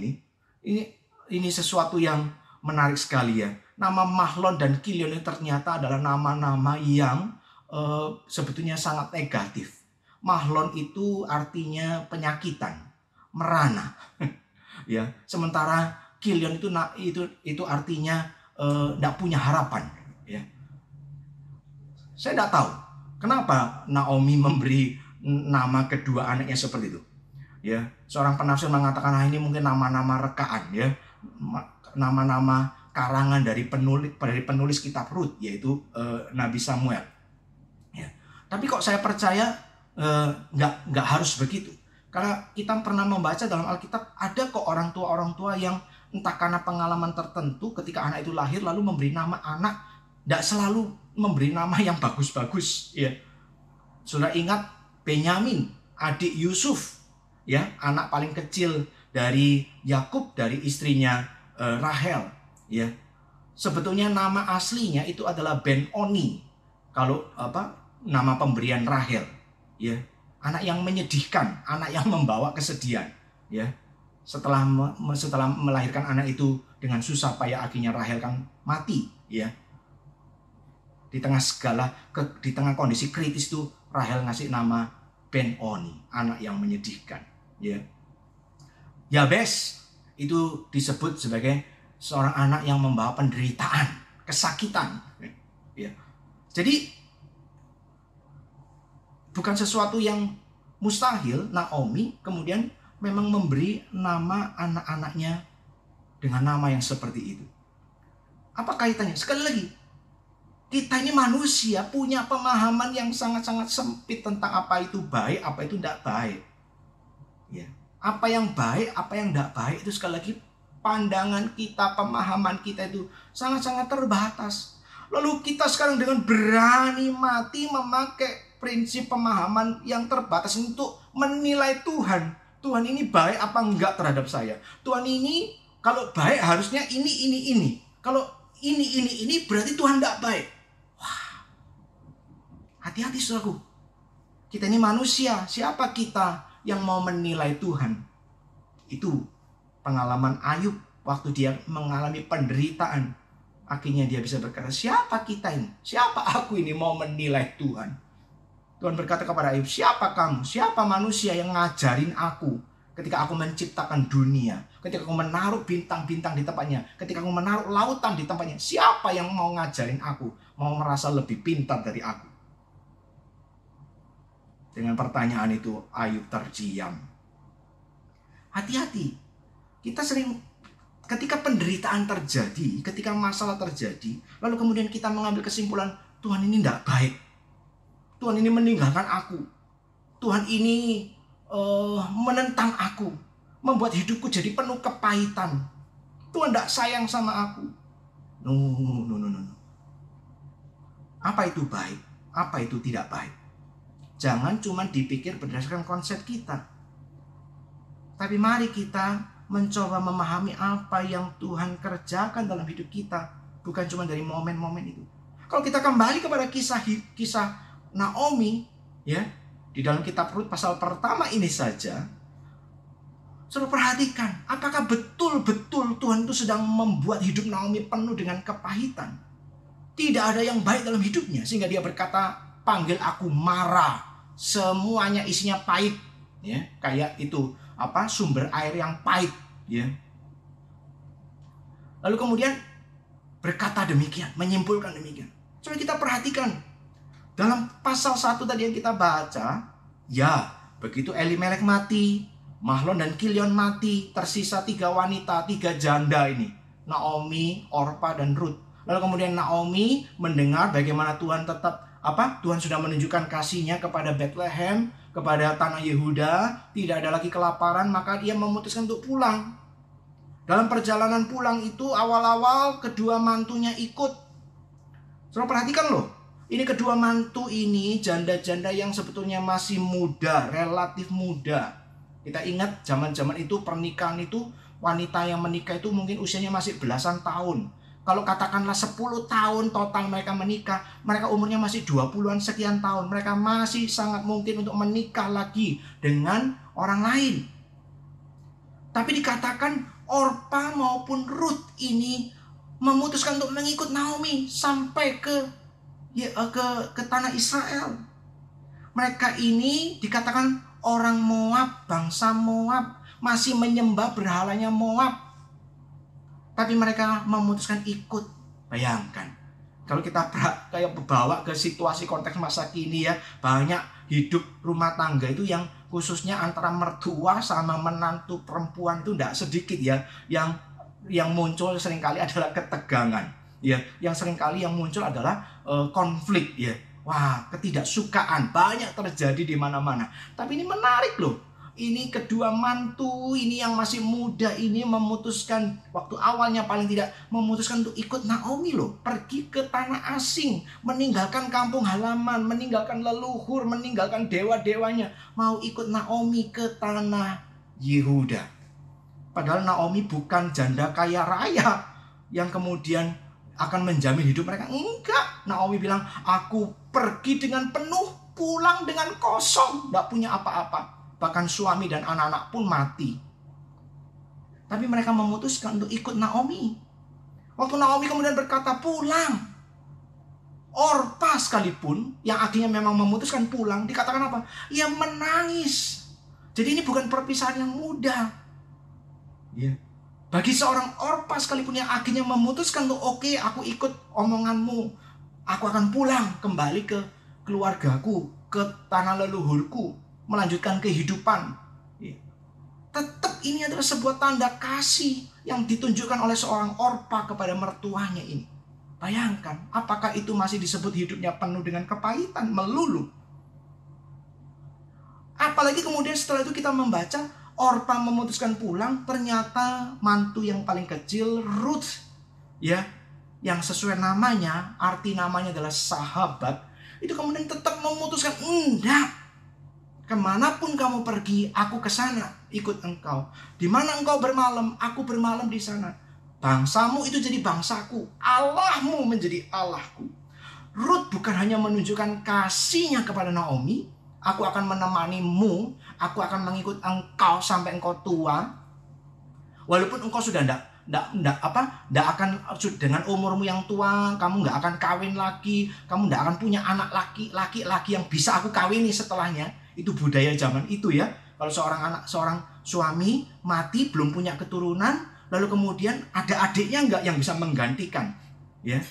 ini sesuatu yang menarik sekali ya. Nama Mahlon dan Kilion ini ternyata adalah nama-nama yang sebetulnya sangat negatif. Mahlon itu artinya penyakitan, merana. Sementara Kilion itu artinya tidak punya harapan. Saya tidak tahu kenapa Naomi memberi nama kedua anaknya seperti itu. Seorang penafsir mengatakan ini mungkin nama-nama rekaan, nama-nama karangan dari penulis kitab Rut, yaitu Nabi Samuel. Tapi kok saya percaya nggak harus begitu. Karena kita pernah membaca dalam Alkitab ada kok orang tua yang entah karena pengalaman tertentu ketika anak itu lahir lalu memberi nama anak, tidak selalu memberi nama yang bagus-bagus. Sudah ingat Benyamin, adik Yusuf, anak paling kecil dari Yakub, dari istrinya Rahel. Sebetulnya nama aslinya itu adalah Ben-Oni. Kalau nama pemberian Rahel, anak yang menyedihkan, anak yang membawa kesedihan. Setelah melahirkan anak itu dengan susah payah, akhirnya Rahel kan mati. Di tengah kondisi kritis itu Rahel ngasih nama Ben-Oni, anak yang menyedihkan. Yabes itu disebut sebagai seorang anak yang membawa penderitaan, kesakitan. Jadi bukan sesuatu yang mustahil Naomi kemudian memang memberi nama anak-anaknya dengan nama yang seperti itu. Apa kaitannya? Sekali lagi, kita ini manusia punya pemahaman yang sangat-sangat sempit tentang apa itu baik, apa itu tidak baik. Apa yang baik, apa yang tidak baik itu sekali lagi pandangan kita, pemahaman kita itu sangat-sangat terbatas. Lalu kita sekarang dengan berani mati memakai prinsip pemahaman yang terbatas untuk menilai Tuhan. Tuhan ini baik apa enggak terhadap saya. Tuhan ini kalau baik harusnya ini. Kalau ini berarti Tuhan enggak baik. Wah. Hati-hati saudaraku. Kita ini manusia. Siapa kita yang mau menilai Tuhan? Itu pengalaman Ayub waktu dia mengalami penderitaan. Akhirnya dia bisa berkata, siapa kita ini? Siapa aku ini mau menilai Tuhan? Tuhan berkata kepada Ayub, siapa kamu? Siapa manusia yang ngajarin aku ketika aku menciptakan dunia? Ketika aku menaruh bintang-bintang di tempatnya? Ketika aku menaruh lautan di tempatnya? Siapa yang mau ngajarin aku? Mau merasa lebih pintar dari aku? Dengan pertanyaan itu Ayub terdiam. Hati-hati. Kita sering ketika penderitaan terjadi, ketika masalah terjadi, lalu kemudian kita mengambil kesimpulan, Tuhan ini tidak baik. Tuhan ini meninggalkan aku. Tuhan ini menentang aku. Membuat hidupku jadi penuh kepahitan. Tuhan tidak sayang sama aku. No. Apa itu baik? Apa itu tidak baik? Jangan cuma dipikir berdasarkan konsep kita. Tapi mari kita mencoba memahami apa yang Tuhan kerjakan dalam hidup kita, bukan cuma dari momen-momen itu. Kalau kita kembali kepada kisah Naomi, ya, di dalam kitab Rut pasal pertama ini saja, saudara perhatikan, apakah betul-betul Tuhan itu sedang membuat hidup Naomi penuh dengan kepahitan? Tidak ada yang baik dalam hidupnya, sehingga dia berkata, panggil aku Mara, semuanya isinya pahit, ya, kayak itu sumber air yang pahit, ya. Lalu kemudian berkata demikian, menyimpulkan demikian. Coba kita perhatikan dalam pasal 1 tadi yang kita baca, ya, begitu Elimelek mati, Mahlon dan Kilion mati, tersisa 3 wanita, 3 janda ini, Naomi, Orpa dan Rut. Lalu kemudian Naomi mendengar bagaimana Tuhan Tuhan sudah menunjukkan kasih-Nya kepada Bethlehem, kepada tanah Yehuda, tidak ada lagi kelaparan, maka dia memutuskan untuk pulang. Dalam perjalanan pulang itu awal-awal kedua mantunya ikut. Saudara perhatikan loh, ini kedua mantu ini janda-janda yang sebetulnya masih muda, relatif muda. Kita ingat zaman-zaman itu pernikahan itu, wanita yang menikah itu mungkin usianya masih belasan tahun. Kalau katakanlah 10 tahun total mereka menikah, mereka umurnya masih 20-an sekian tahun. Mereka masih sangat mungkin untuk menikah lagi dengan orang lain. Tapi dikatakan Orpa maupun Rut ini memutuskan untuk mengikut Naomi sampai ke tanah Israel. Mereka ini dikatakan orang Moab, bangsa Moab, masih menyembah berhalanya Moab. Tapi mereka memutuskan ikut. Bayangkan, kalau kita kayak bawa ke situasi konteks masa kini ya, banyak hidup rumah tangga itu yang khususnya antara mertua sama menantu perempuan itu tidak sedikit ya, yang muncul seringkali adalah ketegangan ya, yang seringkali yang muncul adalah konflik ya. Wah, ketidaksukaan banyak terjadi di mana-mana. Tapi ini menarik loh. Ini kedua mantu ini yang masih muda ini memutuskan, waktu awalnya paling tidak memutuskan untuk ikut Naomi loh, pergi ke tanah asing, meninggalkan kampung halaman, meninggalkan leluhur, meninggalkan dewa-dewanya, mau ikut Naomi ke tanah Yehuda. Padahal Naomi bukan janda kaya raya yang kemudian akan menjamin hidup mereka. Enggak, Naomi bilang, aku pergi dengan penuh, pulang dengan kosong, tidak punya apa-apa. Bahkan suami dan anak-anak pun mati. Tapi mereka memutuskan untuk ikut Naomi. Waktu Naomi kemudian berkata pulang, Orpa sekalipun yang akhirnya memang memutuskan pulang, dikatakan apa? Ia menangis. Jadi ini bukan perpisahan yang mudah. Ya. Bagi seorang Orpa sekalipun yang akhirnya memutuskan untuk oke, aku ikut omonganmu, aku akan pulang kembali ke keluargaku, ke tanah leluhurku, melanjutkan kehidupan. Tetap ini adalah sebuah tanda kasih yang ditunjukkan oleh seorang Orpa kepada mertuanya ini. Bayangkan, apakah itu masih disebut hidupnya penuh dengan kepahitan, melulu? Apalagi kemudian setelah itu kita membaca Orpa memutuskan pulang, ternyata mantu yang paling kecil Ruth, ya, yang sesuai namanya, arti namanya adalah sahabat, itu kemudian tetap memutuskan, enggak. Kemanapun kamu pergi, aku ke sana, ikut engkau. Di mana engkau bermalam, aku bermalam di sana. Bangsamu itu jadi bangsaku, Allahmu menjadi Allahku. Ruth bukan hanya menunjukkan kasihnya kepada Naomi, aku akan menemanimu, aku akan mengikut engkau sampai engkau tua. Walaupun engkau sudah tidak akan dengan umurmu yang tua, kamu nggak akan kawin lagi, kamu nggak akan punya anak laki-laki yang bisa aku kawini setelahnya. Itu budaya zaman itu ya. Kalau seorang suami mati belum punya keturunan, lalu kemudian ada adiknya nggak yang bisa menggantikan, ya.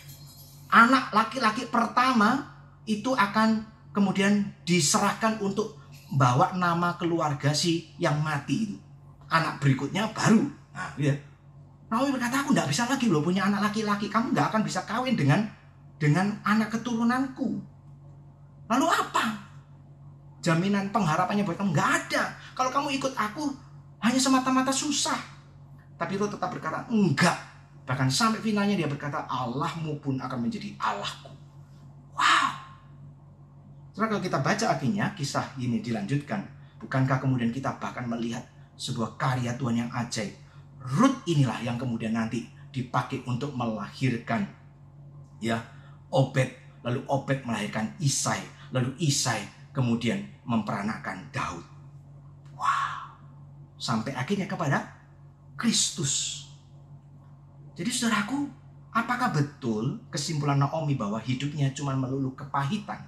Anak laki-laki pertama itu akan kemudian diserahkan untuk bawa nama keluarga si yang mati itu. Anak berikutnya baru. Nah, ya. Naomi berkata, aku nggak bisa lagi loh punya anak laki-laki. Kamu nggak akan bisa kawin dengan anak keturunanku. Lalu apa? Jaminan pengharapannya buat kamu? Nggak ada. Kalau kamu ikut aku, hanya semata-mata susah. Tapi Ruth tetap berkata, enggak. Bahkan sampai finalnya dia berkata, Allahmu pun akan menjadi Allahku. Wow. Setelah kalau kita baca akhirnya, kisah ini dilanjutkan. Bukankah kemudian kita bahkan melihat sebuah karya Tuhan yang ajaib. Ruth inilah yang kemudian nanti dipakai untuk melahirkan ya Obed, lalu Obed melahirkan Isai, lalu Isai kemudian memperanakkan Daud. Wow. Sampai akhirnya kepada Kristus. Jadi saudaraku, apakah betul kesimpulan Naomi bahwa hidupnya cuma melulu kepahitan?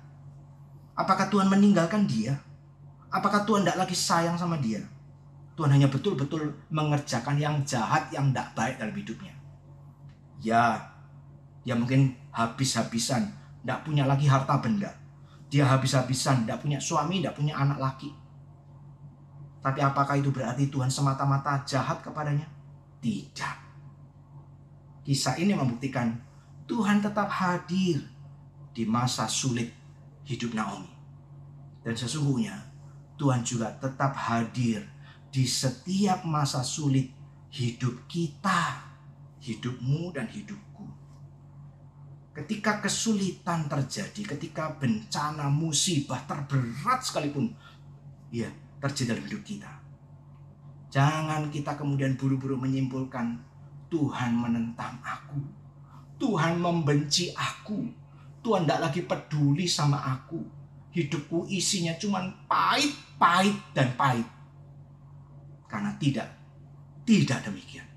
Apakah Tuhan meninggalkan dia? Apakah Tuhan tidak lagi sayang sama dia? Tuhan hanya betul-betul mengerjakan yang jahat, yang tidak baik dalam hidupnya. Ya mungkin habis-habisan, tidak punya lagi harta benda. Dia habis-habisan, tidak punya suami, tidak punya anak laki. Tapi apakah itu berarti Tuhan semata-mata jahat kepadanya? Tidak. Kisah ini membuktikan Tuhan tetap hadir di masa sulit hidup Naomi. Dan sesungguhnya Tuhan juga tetap hadir di setiap masa sulit hidup kita, hidupmu dan hidupku. Ketika kesulitan terjadi, ketika bencana, musibah terberat sekalipun ya terjadi dalam hidup kita, jangan kita kemudian buru-buru menyimpulkan Tuhan menentang aku, Tuhan membenci aku, Tuhan tidak lagi peduli sama aku. Hidupku isinya cuma pahit dan pahit. Karena tidak demikian.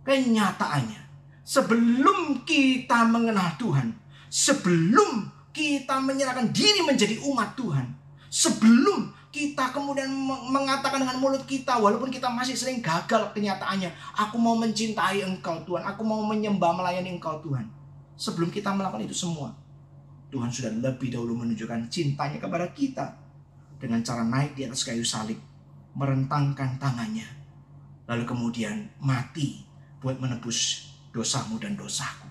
Kenyataannya, sebelum kita mengenal Tuhan, sebelum kita menyerahkan diri menjadi umat Tuhan, sebelum kita kemudian mengatakan dengan mulut kita, walaupun kita masih sering gagal kenyataannya, aku mau mencintai Engkau Tuhan, aku mau menyembah melayani Engkau Tuhan. Sebelum kita melakukan itu semua, Tuhan sudah lebih dahulu menunjukkan cintanya kepada kita dengan cara naik di atas kayu salib, merentangkan tangannya, lalu kemudian mati buat menebus dosamu dan dosaku.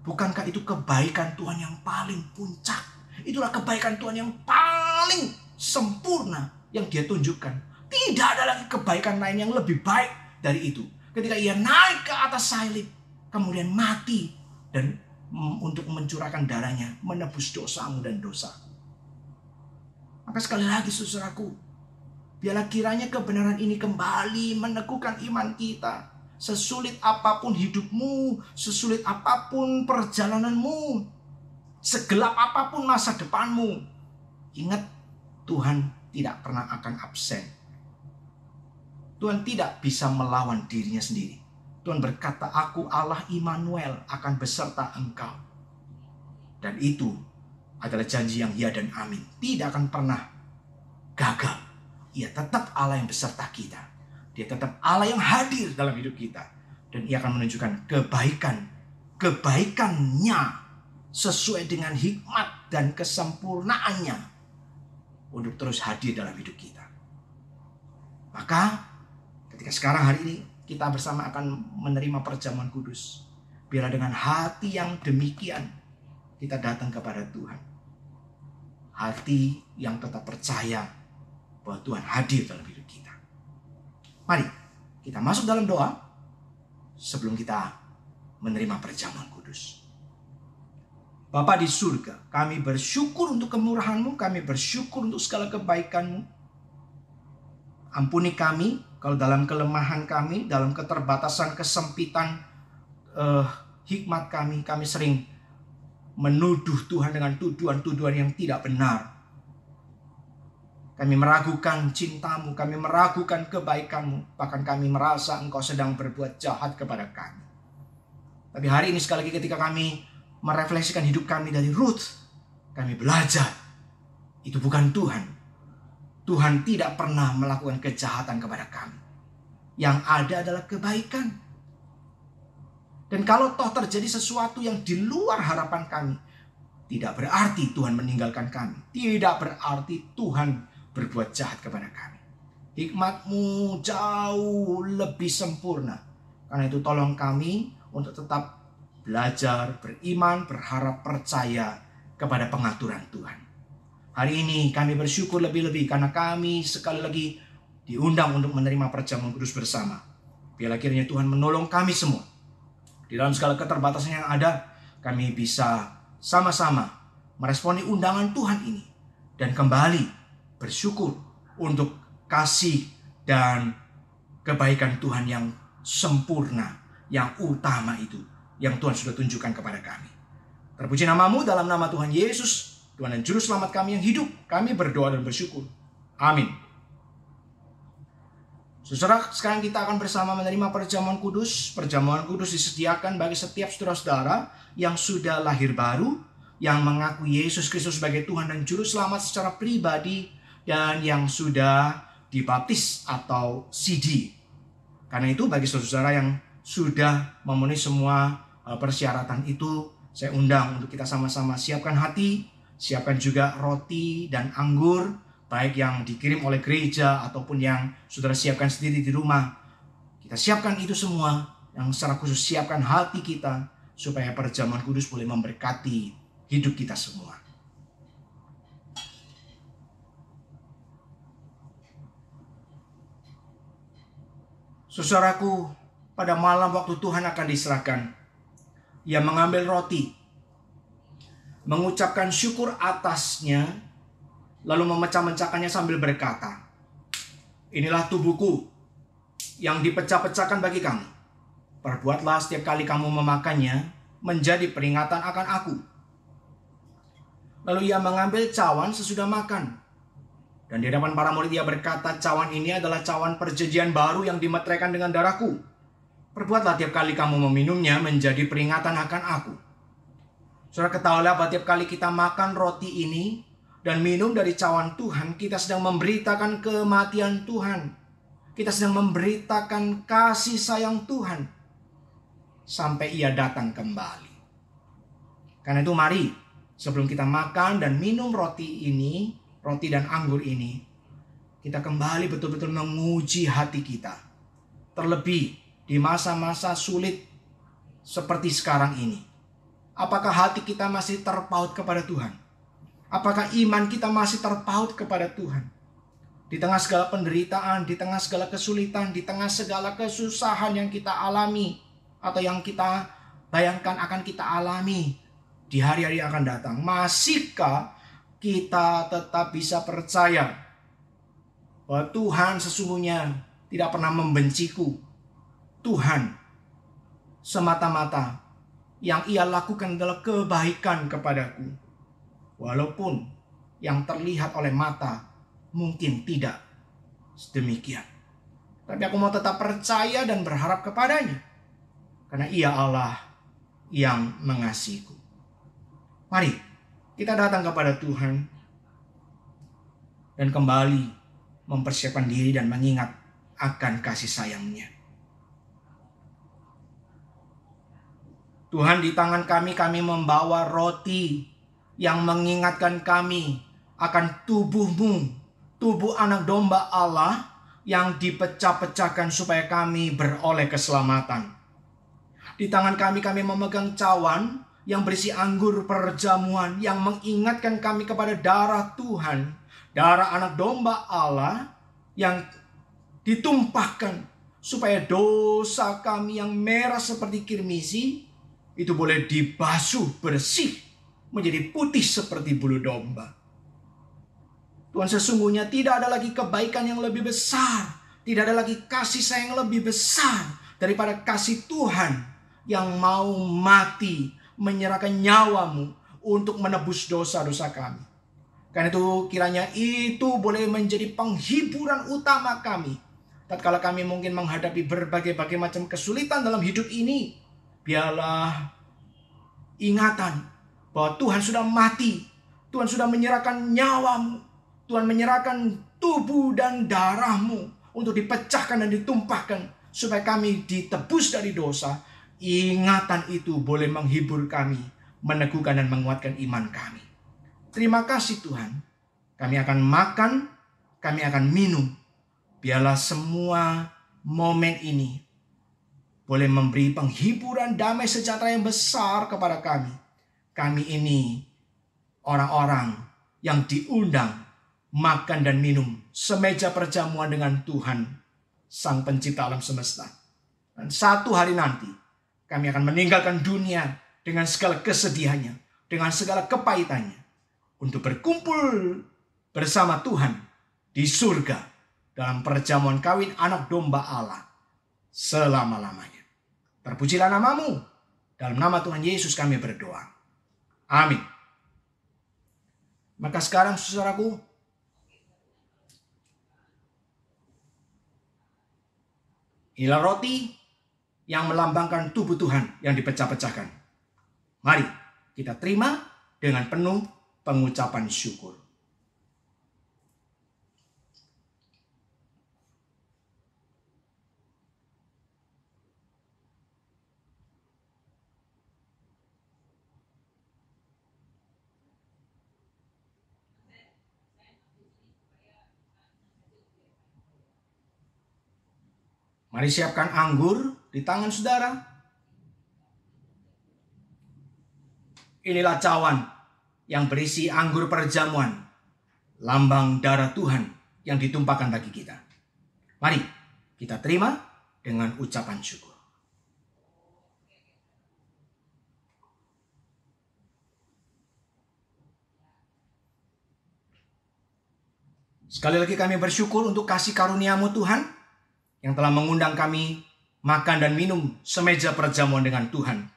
Bukankah itu kebaikan Tuhan yang paling puncak? Itulah kebaikan Tuhan yang paling sempurna yang Dia tunjukkan. Tidak ada lagi kebaikan lain yang lebih baik dari itu. Ketika Ia naik ke atas salib, kemudian mati dan untuk mencurahkan darahnya, menebus dosamu dan dosaku. Maka sekali lagi saudaraku, biarlah kiranya kebenaran ini kembali meneguhkan iman kita. Sesulit apapun hidupmu, sesulit apapun perjalananmu, segelap apapun masa depanmu, ingat Tuhan tidak pernah akan absen. Tuhan tidak bisa melawan dirinya sendiri. Tuhan berkata, aku Allah Immanuel akan beserta engkau. Dan itu adalah janji yang ya dan amin. Tidak akan pernah gagal. Ia tetap Allah yang beserta kita. Dia tetap Allah yang hadir dalam hidup kita. Dan Ia akan menunjukkan kebaikannya sesuai dengan hikmat dan kesempurnaannya untuk terus hadir dalam hidup kita. Maka ketika sekarang hari ini kita bersama akan menerima perjamuan kudus, biarlah dengan hati yang demikian kita datang kepada Tuhan. Hati yang tetap percaya bahwa Tuhan hadir dalam hidup kita. Mari kita masuk dalam doa sebelum kita menerima perjamuan kudus. Bapa di surga, kami bersyukur untuk kemurahan-Mu, kami bersyukur untuk segala kebaikan-Mu. Ampuni kami kalau dalam kelemahan kami, dalam keterbatasan, kesempitan hikmat kami sering menuduh Tuhan dengan tuduhan-tuduhan yang tidak benar. Kami meragukan cinta-Mu, kami meragukan kebaikan-Mu, bahkan kami merasa Engkau sedang berbuat jahat kepada kami. Tapi hari ini sekali lagi ketika kami merefleksikan hidup kami dari Ruth, kami belajar itu bukan Tuhan. Tuhan tidak pernah melakukan kejahatan kepada kami. Yang ada adalah kebaikan. Dan kalau toh terjadi sesuatu yang di luar harapan kami, tidak berarti Tuhan meninggalkan kami. Tidak berarti Tuhan berbuat jahat kepada kami. Hikmat-Mu jauh lebih sempurna. Karena itu tolong kami untuk tetap belajar, beriman, berharap, percaya kepada pengaturan Tuhan. Hari ini kami bersyukur lebih-lebih karena kami sekali lagi diundang untuk menerima perjamuan kudus bersama. Biarlah kiranya Tuhan menolong kami semua. Di dalam segala keterbatasan yang ada, kami bisa sama-sama meresponi undangan Tuhan ini. Dan kembali bersyukur untuk kasih dan kebaikan Tuhan yang sempurna, yang utama itu, yang Tuhan sudah tunjukkan kepada kami. Terpuji nama-Mu dalam nama Tuhan Yesus, Tuhan dan Juru Selamat kami yang hidup. Kami berdoa dan bersyukur. Amin. Saudara, sekarang kita akan bersama menerima perjamuan kudus. Perjamuan kudus disediakan bagi setiap saudara-saudara yang sudah lahir baru, yang mengaku Yesus Kristus sebagai Tuhan dan Juru Selamat secara pribadi, dan yang sudah dibaptis atau CD. Karena itu bagi saudara-saudara yang sudah memenuhi semua persyaratan itu, saya undang untuk kita sama-sama siapkan hati, siapkan juga roti dan anggur, baik yang dikirim oleh gereja ataupun yang saudara siapkan sendiri di rumah. Kita siapkan itu semua, yang secara khusus siapkan hati kita, supaya perjamuan kudus boleh memberkati hidup kita semua. Saudaraku, pada malam waktu Tuhan akan diserahkan, Ia mengambil roti, mengucapkan syukur atasnya, lalu memecah-mecahkannya sambil berkata, "Inilah tubuhku yang dipecah-pecahkan bagi kamu. Perbuatlah setiap kali kamu memakannya menjadi peringatan akan aku." Lalu Ia mengambil cawan sesudah makan. Dan di hadapan para murid Ia berkata, "Cawan ini adalah cawan perjanjian baru yang dimeteraikan dengan darahku. Perbuatlah tiap kali kamu meminumnya menjadi peringatan akan aku." Saudara, ketahuilah bahwa tiap kali kita makan roti ini dan minum dari cawan Tuhan, kita sedang memberitakan kematian Tuhan. Kita sedang memberitakan kasih sayang Tuhan sampai Ia datang kembali. Karena itu mari, sebelum kita makan dan minum roti ini, roti dan anggur ini, kita kembali betul-betul menguji hati kita. Terlebih di masa-masa sulit seperti sekarang ini. Apakah hati kita masih terpaut kepada Tuhan? Apakah iman kita masih terpaut kepada Tuhan? Di tengah segala penderitaan, di tengah segala kesulitan, di tengah segala kesusahan yang kita alami, atau yang kita bayangkan akan kita alami di hari-hari yang akan datang, masihkah kita tetap bisa percaya bahwa Tuhan sesungguhnya tidak pernah membenciku? Tuhan semata-mata yang Ia lakukan adalah kebaikan kepadaku. Walaupun yang terlihat oleh mata mungkin tidak sedemikian. Tapi aku mau tetap percaya dan berharap kepadanya. Karena Ia Allah yang mengasihiku. Mari kita datang kepada Tuhan dan kembali mempersiapkan diri dan mengingat akan kasih sayang-Nya. Tuhan, di tangan kami membawa roti yang mengingatkan kami akan tubuh-Mu, tubuh anak domba Allah yang dipecah-pecahkan supaya kami beroleh keselamatan. Di tangan kami memegang cawan yang berisi anggur perjamuan yang mengingatkan kami kepada darah Tuhan, darah anak domba Allah yang ditumpahkan supaya dosa kami yang merah seperti kirmisi itu boleh dibasuh bersih menjadi putih seperti bulu domba. Tuhan, sesungguhnya tidak ada lagi kebaikan yang lebih besar, tidak ada lagi kasih sayang yang lebih besar daripada kasih Tuhan yang mau mati, menyerahkan nyawa-Mu untuk menebus dosa-dosa kami. Karena itu kiranya itu boleh menjadi penghiburan utama kami. Tatkala kami mungkin menghadapi berbagai macam kesulitan dalam hidup ini, biarlah ingatan bahwa Tuhan sudah mati. Tuhan sudah menyerahkan nyawamu. Tuhan menyerahkan tubuh dan darahmu untuk dipecahkan dan ditumpahkan supaya kami ditebus dari dosa. Ingatan itu boleh menghibur kami, meneguhkan dan menguatkan iman kami. Terima kasih Tuhan. Kami akan makan, kami akan minum. Biarlah semua momen ini boleh memberi penghiburan, damai sejahtera yang besar kepada kami. Kami ini orang-orang yang diundang makan dan minum semeja perjamuan dengan Tuhan, Sang Pencipta alam semesta. Dan satu hari nanti, kami akan meninggalkan dunia dengan segala kesedihannya, dengan segala kepahitannya, untuk berkumpul bersama Tuhan di surga dalam perjamuan kawin anak domba Allah selama-lamanya. Terpujilah namamu. Dalam nama Tuhan Yesus kami berdoa. Amin. Maka sekarang saudaraku, inilah roti yang melambangkan tubuh Tuhan yang dipecah-pecahkan. Mari kita terima dengan penuh pengucapan syukur. Mari siapkan anggur di tangan saudara. Inilah cawan yang berisi anggur perjamuan, lambang darah Tuhan yang ditumpahkan bagi kita. Mari kita terima dengan ucapan syukur. Sekali lagi kami bersyukur untuk kasih karunia-Mu Tuhan, yang telah mengundang kami makan dan minum semeja perjamuan dengan Tuhan.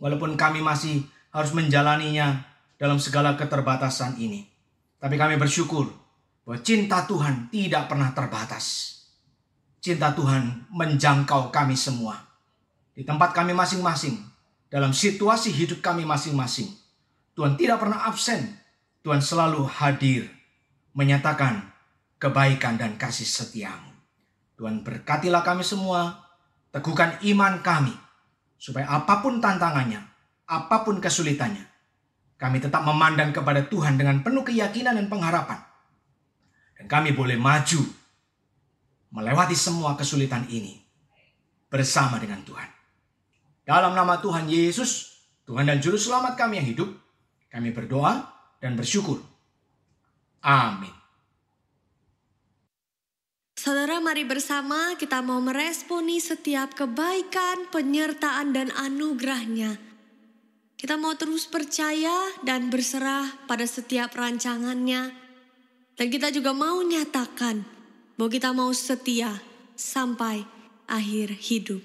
Walaupun kami masih harus menjalaninya dalam segala keterbatasan ini, tapi kami bersyukur bahwa cinta Tuhan tidak pernah terbatas. Cinta Tuhan menjangkau kami semua. Di tempat kami masing-masing, dalam situasi hidup kami masing-masing, Tuhan tidak pernah absen. Tuhan selalu hadir, menyatakan kebaikan dan kasih setia-Mu. Tuhan berkatilah kami semua, teguhkan iman kami, supaya apapun tantangannya, apapun kesulitannya, kami tetap memandang kepada Tuhan dengan penuh keyakinan dan pengharapan. Dan kami boleh maju, melewati semua kesulitan ini, bersama dengan Tuhan. Dalam nama Tuhan Yesus, Tuhan dan Juru Selamat kami yang hidup, kami berdoa dan bersyukur. Amin. Saudara, mari bersama kita mau meresponi setiap kebaikan, penyertaan, dan anugerah-Nya. Kita mau terus percaya dan berserah pada setiap rancangan-Nya. Dan kita juga mau nyatakan bahwa kita mau setia sampai akhir hidup.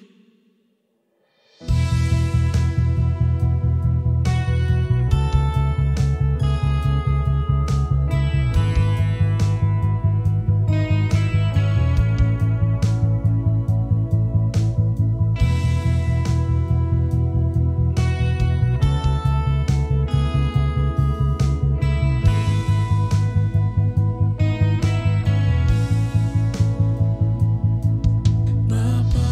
Bapa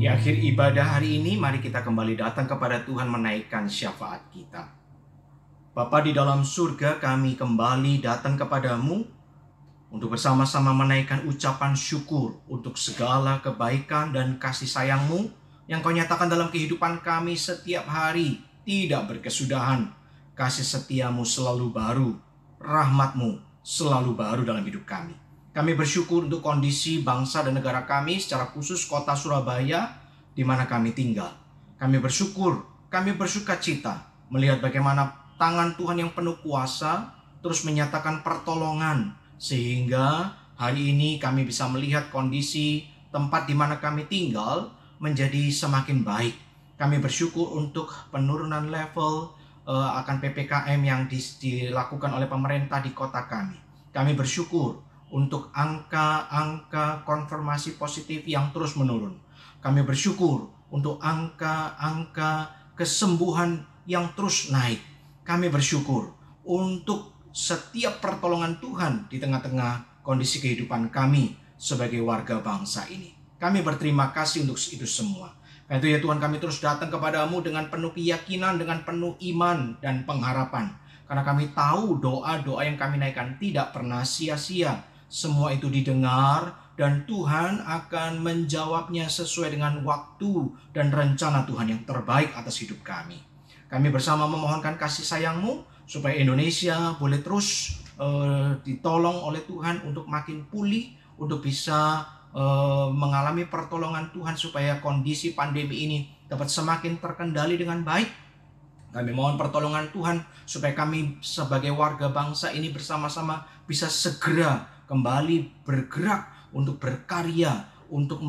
Di akhir ibadah hari ini, mari kita kembali datang kepada Tuhan menaikkan syafaat kita. Bapa di dalam surga, kami kembali datang kepadamu untuk bersama-sama menaikkan ucapan syukur untuk segala kebaikan dan kasih sayang-Mu yang Kau nyatakan dalam kehidupan kami setiap hari, tidak berkesudahan. Kasih setia-Mu selalu baru, rahmat-Mu selalu baru dalam hidup kami. Kami bersyukur untuk kondisi bangsa dan negara kami, secara khusus kota Surabaya, di mana kami tinggal. Kami bersyukur, kami bersuka cita melihat bagaimana tangan Tuhan yang penuh kuasa terus menyatakan pertolongan, sehingga hari ini kami bisa melihat kondisi tempat di mana kami tinggal menjadi semakin baik. Kami bersyukur untuk penurunan level akan PPKM yang dilakukan oleh pemerintah di kota kami. Kami bersyukur untuk angka-angka konfirmasi positif yang terus menurun. Kami bersyukur untuk angka-angka kesembuhan yang terus naik. Kami bersyukur untuk setiap pertolongan Tuhan di tengah-tengah kondisi kehidupan kami sebagai warga bangsa ini. Kami berterima kasih untuk itu semua. Karena itu ya Tuhan, kami terus datang kepadamu dengan penuh keyakinan, dengan penuh iman dan pengharapan. Karena kami tahu doa-doa yang kami naikkan tidak pernah sia-sia. Semua itu didengar dan Tuhan akan menjawabnya sesuai dengan waktu dan rencana Tuhan yang terbaik atas hidup kami. Kami bersama memohonkan kasih sayang-Mu supaya Indonesia boleh terus ditolong oleh Tuhan untuk makin pulih, untuk bisa mengalami pertolongan Tuhan supaya kondisi pandemi ini dapat semakin terkendali dengan baik. Kami mohon pertolongan Tuhan supaya kami sebagai warga bangsa ini bersama-sama bisa segera kembali bergerak untuk berkarya, untuk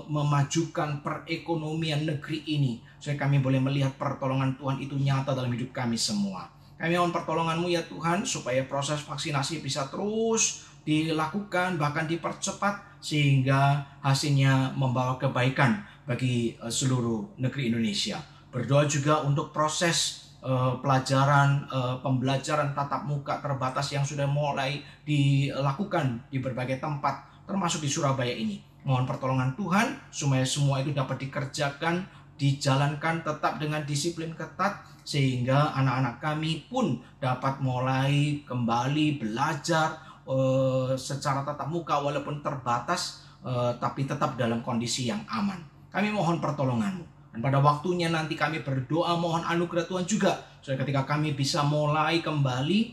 memajukan perekonomian negeri ini, supaya kami boleh melihat pertolongan Tuhan itu nyata dalam hidup kami semua. Kami mohon pertolongan-Mu ya Tuhan, supaya proses vaksinasi bisa terus dilakukan, bahkan dipercepat, sehingga hasilnya membawa kebaikan bagi seluruh negeri Indonesia. Berdoa juga untuk proses pembelajaran tatap muka terbatas yang sudah mulai dilakukan di berbagai tempat, termasuk di Surabaya ini. Mohon pertolongan Tuhan supaya semua itu dapat dikerjakan, dijalankan tetap dengan disiplin ketat, sehingga anak-anak kami pun dapat mulai kembali belajar secara tatap muka walaupun terbatas, tapi tetap dalam kondisi yang aman. Kami mohon pertolongan-Mu. Dan pada waktunya nanti kami berdoa mohon anugerah Tuhan juga, supaya ketika kami bisa mulai kembali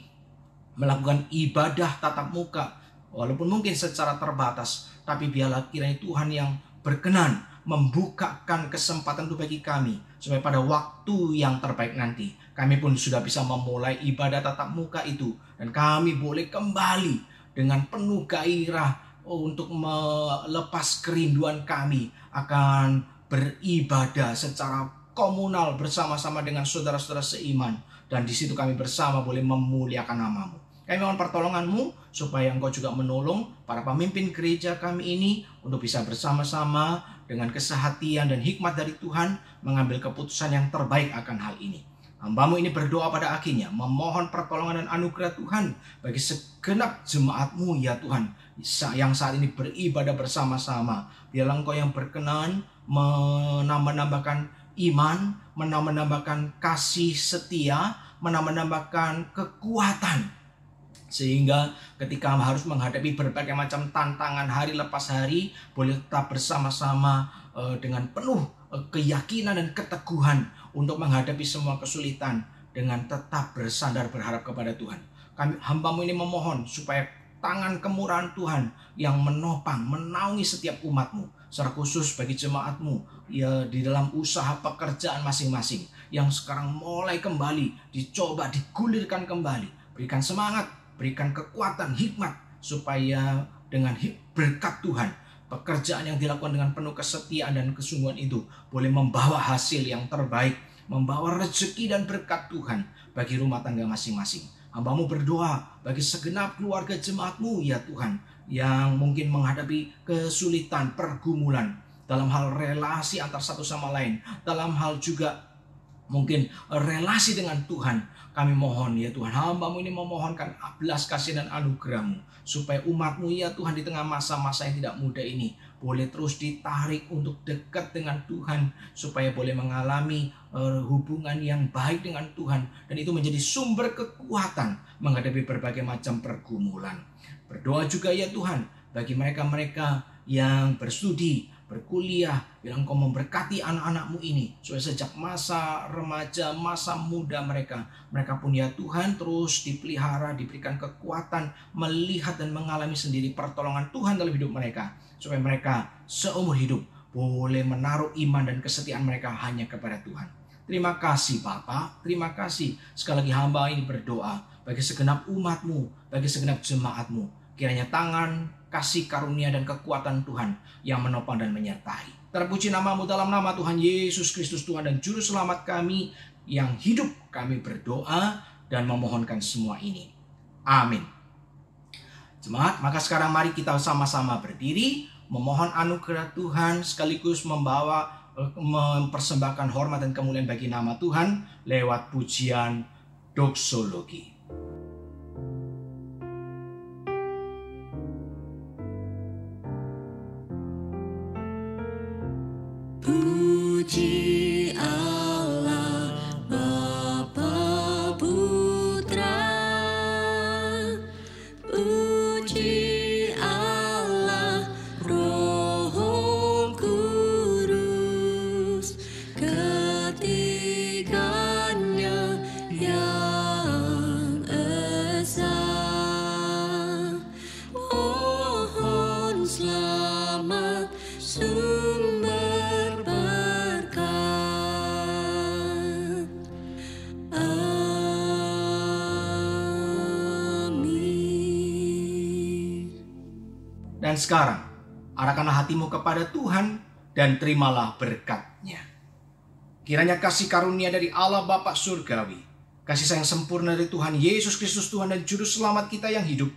melakukan ibadah tatap muka, walaupun mungkin secara terbatas, tapi biarlah kiranya Tuhan yang berkenan membukakan kesempatan itu bagi kami, supaya pada waktu yang terbaik nanti kami pun sudah bisa memulai ibadah tatap muka itu, dan kami boleh kembali dengan penuh gairah untuk melepas kerinduan kami akan beribadah secara komunal bersama-sama dengan saudara-saudara seiman, dan di situ kami bersama boleh memuliakan nama-Mu. Kami mohon pertolongan-Mu supaya Engkau juga menolong para pemimpin gereja kami ini untuk bisa bersama-sama dengan kesehatian dan hikmat dari Tuhan mengambil keputusan yang terbaik akan hal ini. Hamba-Mu ini berdoa pada akhirnya memohon pertolongan dan anugerah Tuhan bagi segenap jemaat-Mu ya Tuhan, yang saat ini beribadah bersama-sama. Biarlah Engkau yang berkenan menambah-nambahkan iman, menambah-nambahkan kasih setia, menambah-nambahkan kekuatan, sehingga ketika harus menghadapi berbagai macam tantangan hari lepas hari, boleh tetap bersama-sama dengan penuh keyakinan dan keteguhan untuk menghadapi semua kesulitan dengan tetap bersandar berharap kepada Tuhan. Hamba-Mu ini memohon supaya tangan kemurahan Tuhan yang menopang, menaungi setiap umat-Mu, secara khusus bagi jemaat-Mu ya di dalam usaha pekerjaan masing-masing yang sekarang mulai kembali dicoba, digulirkan kembali. Berikan semangat, berikan kekuatan, hikmat, supaya dengan berkat Tuhan, pekerjaan yang dilakukan dengan penuh kesetiaan dan kesungguhan itu boleh membawa hasil yang terbaik, membawa rezeki dan berkat Tuhan bagi rumah tangga masing-masing. Hamba-Mu berdoa bagi segenap keluarga jemaat-Mu ya Tuhan, yang mungkin menghadapi kesulitan, pergumulan dalam hal relasi antar satu sama lain, dalam hal juga mungkin relasi dengan Tuhan. Kami mohon ya Tuhan, hamba-Mu ini memohonkan belas kasih dan anugerah-Mu, supaya umat-Mu ya Tuhan di tengah masa-masa yang tidak mudah ini boleh terus ditarik untuk dekat dengan Tuhan, supaya boleh mengalami hubungan yang baik dengan Tuhan, dan itu menjadi sumber kekuatan menghadapi berbagai macam pergumulan. Berdoa juga ya Tuhan bagi mereka-mereka yang berstudi, berkuliah, bilang Engkau memberkati anak-anak-Mu ini, supaya sejak masa remaja, masa muda mereka pun ya Tuhan terus dipelihara, diberikan kekuatan melihat dan mengalami sendiri pertolongan Tuhan dalam hidup mereka, supaya mereka seumur hidup boleh menaruh iman dan kesetiaan mereka hanya kepada Tuhan. Terima kasih Bapa, terima kasih. Sekali lagi hamba ini berdoa bagi segenap umat-Mu, bagi segenap jemaat-Mu, kiranya tangan kasih karunia dan kekuatan Tuhan yang menopang dan menyertai. Terpuji nama-Mu dalam nama Tuhan Yesus Kristus, Tuhan dan Juru Selamat kami yang hidup. Kami berdoa dan memohonkan semua ini. Amin. Jemaat, maka sekarang mari kita sama-sama berdiri, memohon anugerah Tuhan, sekaligus mempersembahkan hormat dan kemuliaan bagi nama Tuhan lewat pujian doksologi. Puji Allah Bapa Putra, puji Allah Roh Kudus, ketiganya yang esa. Mohon selamat sumber berkat. Amin. Dan sekarang, arahkanlah hatimu kepada Tuhan dan terimalah berkat-Nya. Kiranya kasih karunia dari Allah Bapa Surgawi, kasih sayang sempurna dari Tuhan Yesus Kristus, Tuhan dan Juru Selamat kita yang hidup,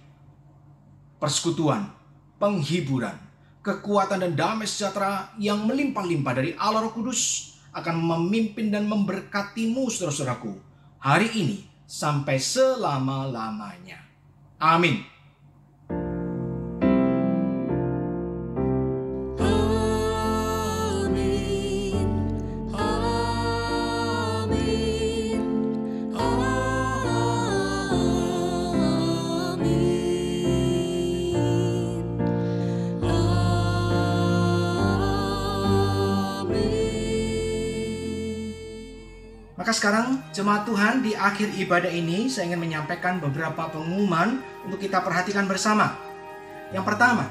persekutuan, penghiburan, kekuatan dan damai sejahtera yang melimpah-limpah dari Allah Roh Kudus akan memimpin dan memberkatimu, saudara-saudaraku, hari ini sampai selama-lamanya. Amin. Amin. Amin. Maka sekarang jemaat Tuhan, di akhir ibadah ini saya ingin menyampaikan beberapa pengumuman untuk kita perhatikan bersama. Yang pertama,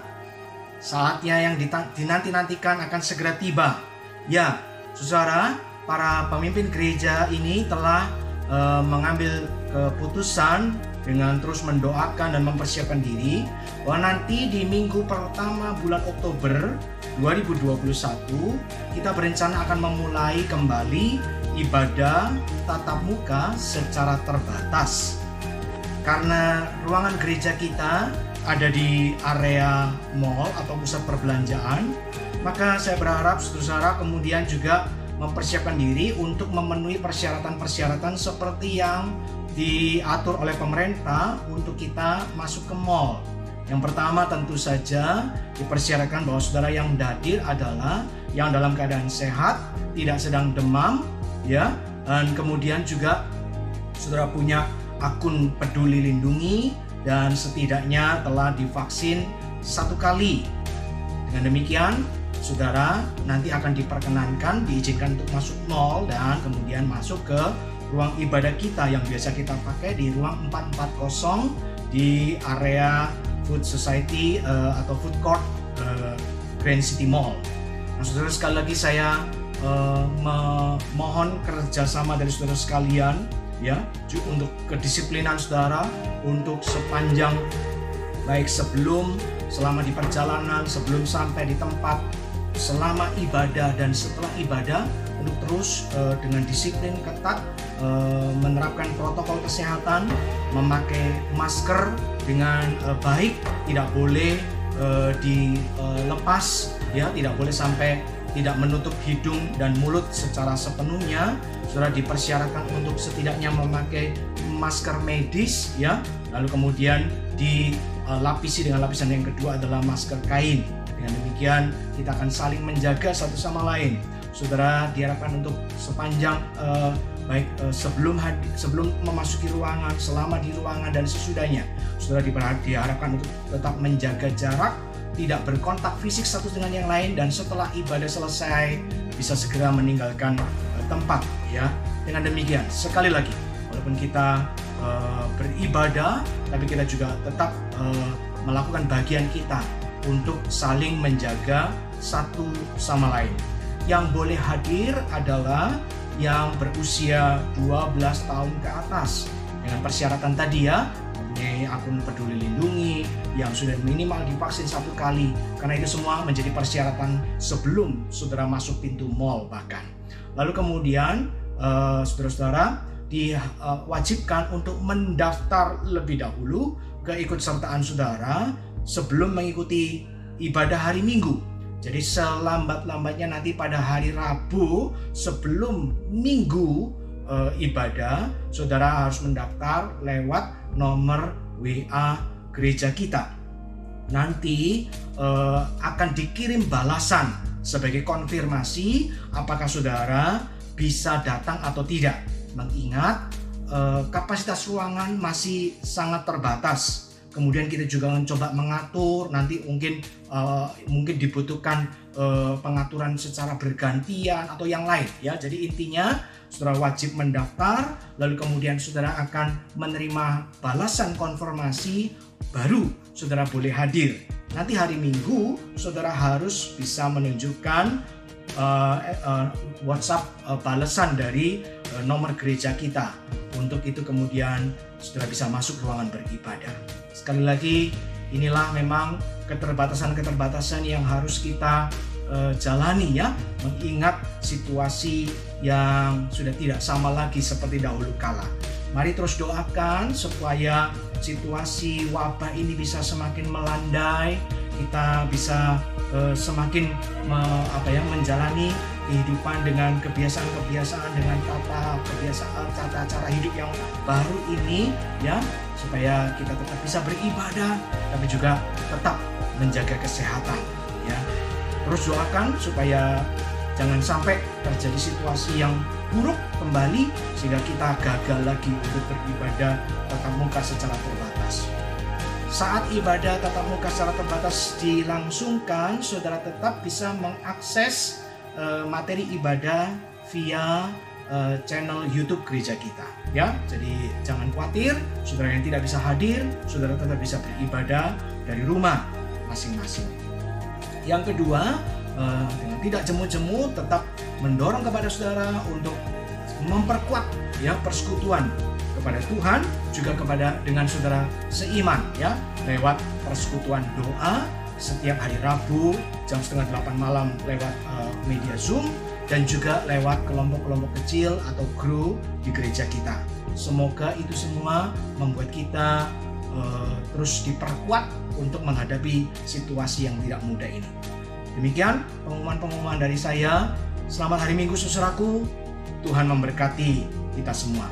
saatnya yang dinanti-nantikan akan segera tiba. Ya, saudara, para pemimpin gereja ini telah mengambil keputusan dengan terus mendoakan dan mempersiapkan diri bahwa nanti di minggu pertama bulan Oktober 2021 kita berencana akan memulai kembali ibadah tatap muka secara terbatas. Karena ruangan gereja kita ada di area mall atau pusat perbelanjaan, maka saya berharap saudara kemudian juga mempersiapkan diri untuk memenuhi persyaratan-persyaratan seperti yang diatur oleh pemerintah untuk kita masuk ke mall. Yang pertama tentu saja dipersyaratkan bahwa saudara yang hadir adalah yang dalam keadaan sehat, tidak sedang demam, ya, dan kemudian juga saudara punya akun Peduli Lindungi dan setidaknya telah divaksin 1 kali. Dengan demikian, saudara nanti akan diperkenankan, diizinkan untuk masuk mall dan kemudian masuk ke ruang ibadah kita yang biasa kita pakai di ruang 440 di area Food Society atau Food Court Grand City Mall. Nah, saudara, sekali lagi saya memohon kerjasama dari saudara sekalian, ya, untuk kedisiplinan saudara untuk sepanjang, baik sebelum, selama di perjalanan, sebelum sampai di tempat, selama ibadah dan setelah ibadah, untuk terus dengan disiplin ketat menerapkan protokol kesehatan, memakai masker dengan baik, tidak boleh dilepas, ya, tidak boleh sampai tidak menutup hidung dan mulut secara sepenuhnya. Saudara dipersyaratkan untuk setidaknya memakai masker medis ya. Lalu kemudian dilapisi dengan lapisan yang kedua adalah masker kain. Dengan demikian kita akan saling menjaga satu sama lain. Saudara diharapkan untuk sepanjang sebelum memasuki ruangan, selama di ruangan dan sesudahnya. Saudara diharapkan untuk tetap menjaga jarak, tidak berkontak fisik satu dengan yang lain, dan setelah ibadah selesai bisa segera meninggalkan tempat ya. Dengan demikian sekali lagi, walaupun kita beribadah, tapi kita juga tetap melakukan bagian kita untuk saling menjaga satu sama lain. Yang boleh hadir adalah yang berusia 12 tahun ke atas dengan persyaratan tadi ya, mempunyai akun Peduli Lindungi, yang sudah minimal divaksin 1 kali, karena itu semua menjadi persyaratan sebelum saudara masuk pintu mall bahkan. Lalu kemudian saudara-saudara diwajibkan untuk mendaftar lebih dahulu keikutsertaan saudara sebelum mengikuti ibadah hari Minggu. Jadi selambat-lambatnya nanti pada hari Rabu sebelum Minggu ibadah, saudara harus mendaftar lewat nomor WA gereja kita. Nanti akan dikirim balasan sebagai konfirmasi apakah saudara bisa datang atau tidak. Mengingat kapasitas ruangan masih sangat terbatas. Kemudian kita juga mencoba mengatur, nanti mungkin dibutuhkan pengaturan secara bergantian atau yang lain ya. Jadi intinya saudara wajib mendaftar, lalu kemudian saudara akan menerima balasan konfirmasi, baru saudara boleh hadir. Nanti hari Minggu saudara harus bisa menunjukkan WhatsApp balasan dari nomor gereja kita. Untuk itu kemudian saudara bisa masuk ruangan beribadah. Sekali lagi, inilah memang keterbatasan-keterbatasan yang harus kita jalani ya, mengingat situasi yang sudah tidak sama lagi seperti dahulu kala. Mari terus doakan supaya situasi wabah ini bisa semakin melandai, kita bisa semakin menjalani kehidupan dengan kebiasaan-kebiasaan, dengan tata cara hidup yang baru ini ya, supaya kita tetap bisa beribadah tapi juga tetap menjaga kesehatan ya. Terus doakan supaya jangan sampai terjadi situasi yang buruk kembali sehingga kita gagal lagi untuk beribadah tatap muka secara terbatas. Saat ibadah tatap muka secara terbatas dilangsungkan, saudara tetap bisa mengakses materi ibadah via channel YouTube gereja kita ya. Jadi jangan khawatir, saudara yang tidak bisa hadir, saudara tetap bisa beribadah dari rumah masing-masing. Yang kedua, dengan tidak jemu-jemu tetap mendorong kepada saudara untuk memperkuat ya persekutuan kepada Tuhan, juga dengan saudara seiman ya, lewat persekutuan doa setiap hari Rabu jam 7:30 malam lewat media Zoom, dan juga lewat kelompok-kelompok kecil atau grow di gereja kita. Semoga itu semua membuat kita terus diperkuat untuk menghadapi situasi yang tidak mudah ini. Demikian pengumuman-pengumuman dari saya. Selamat hari Minggu saudaraku. Tuhan memberkati kita semua.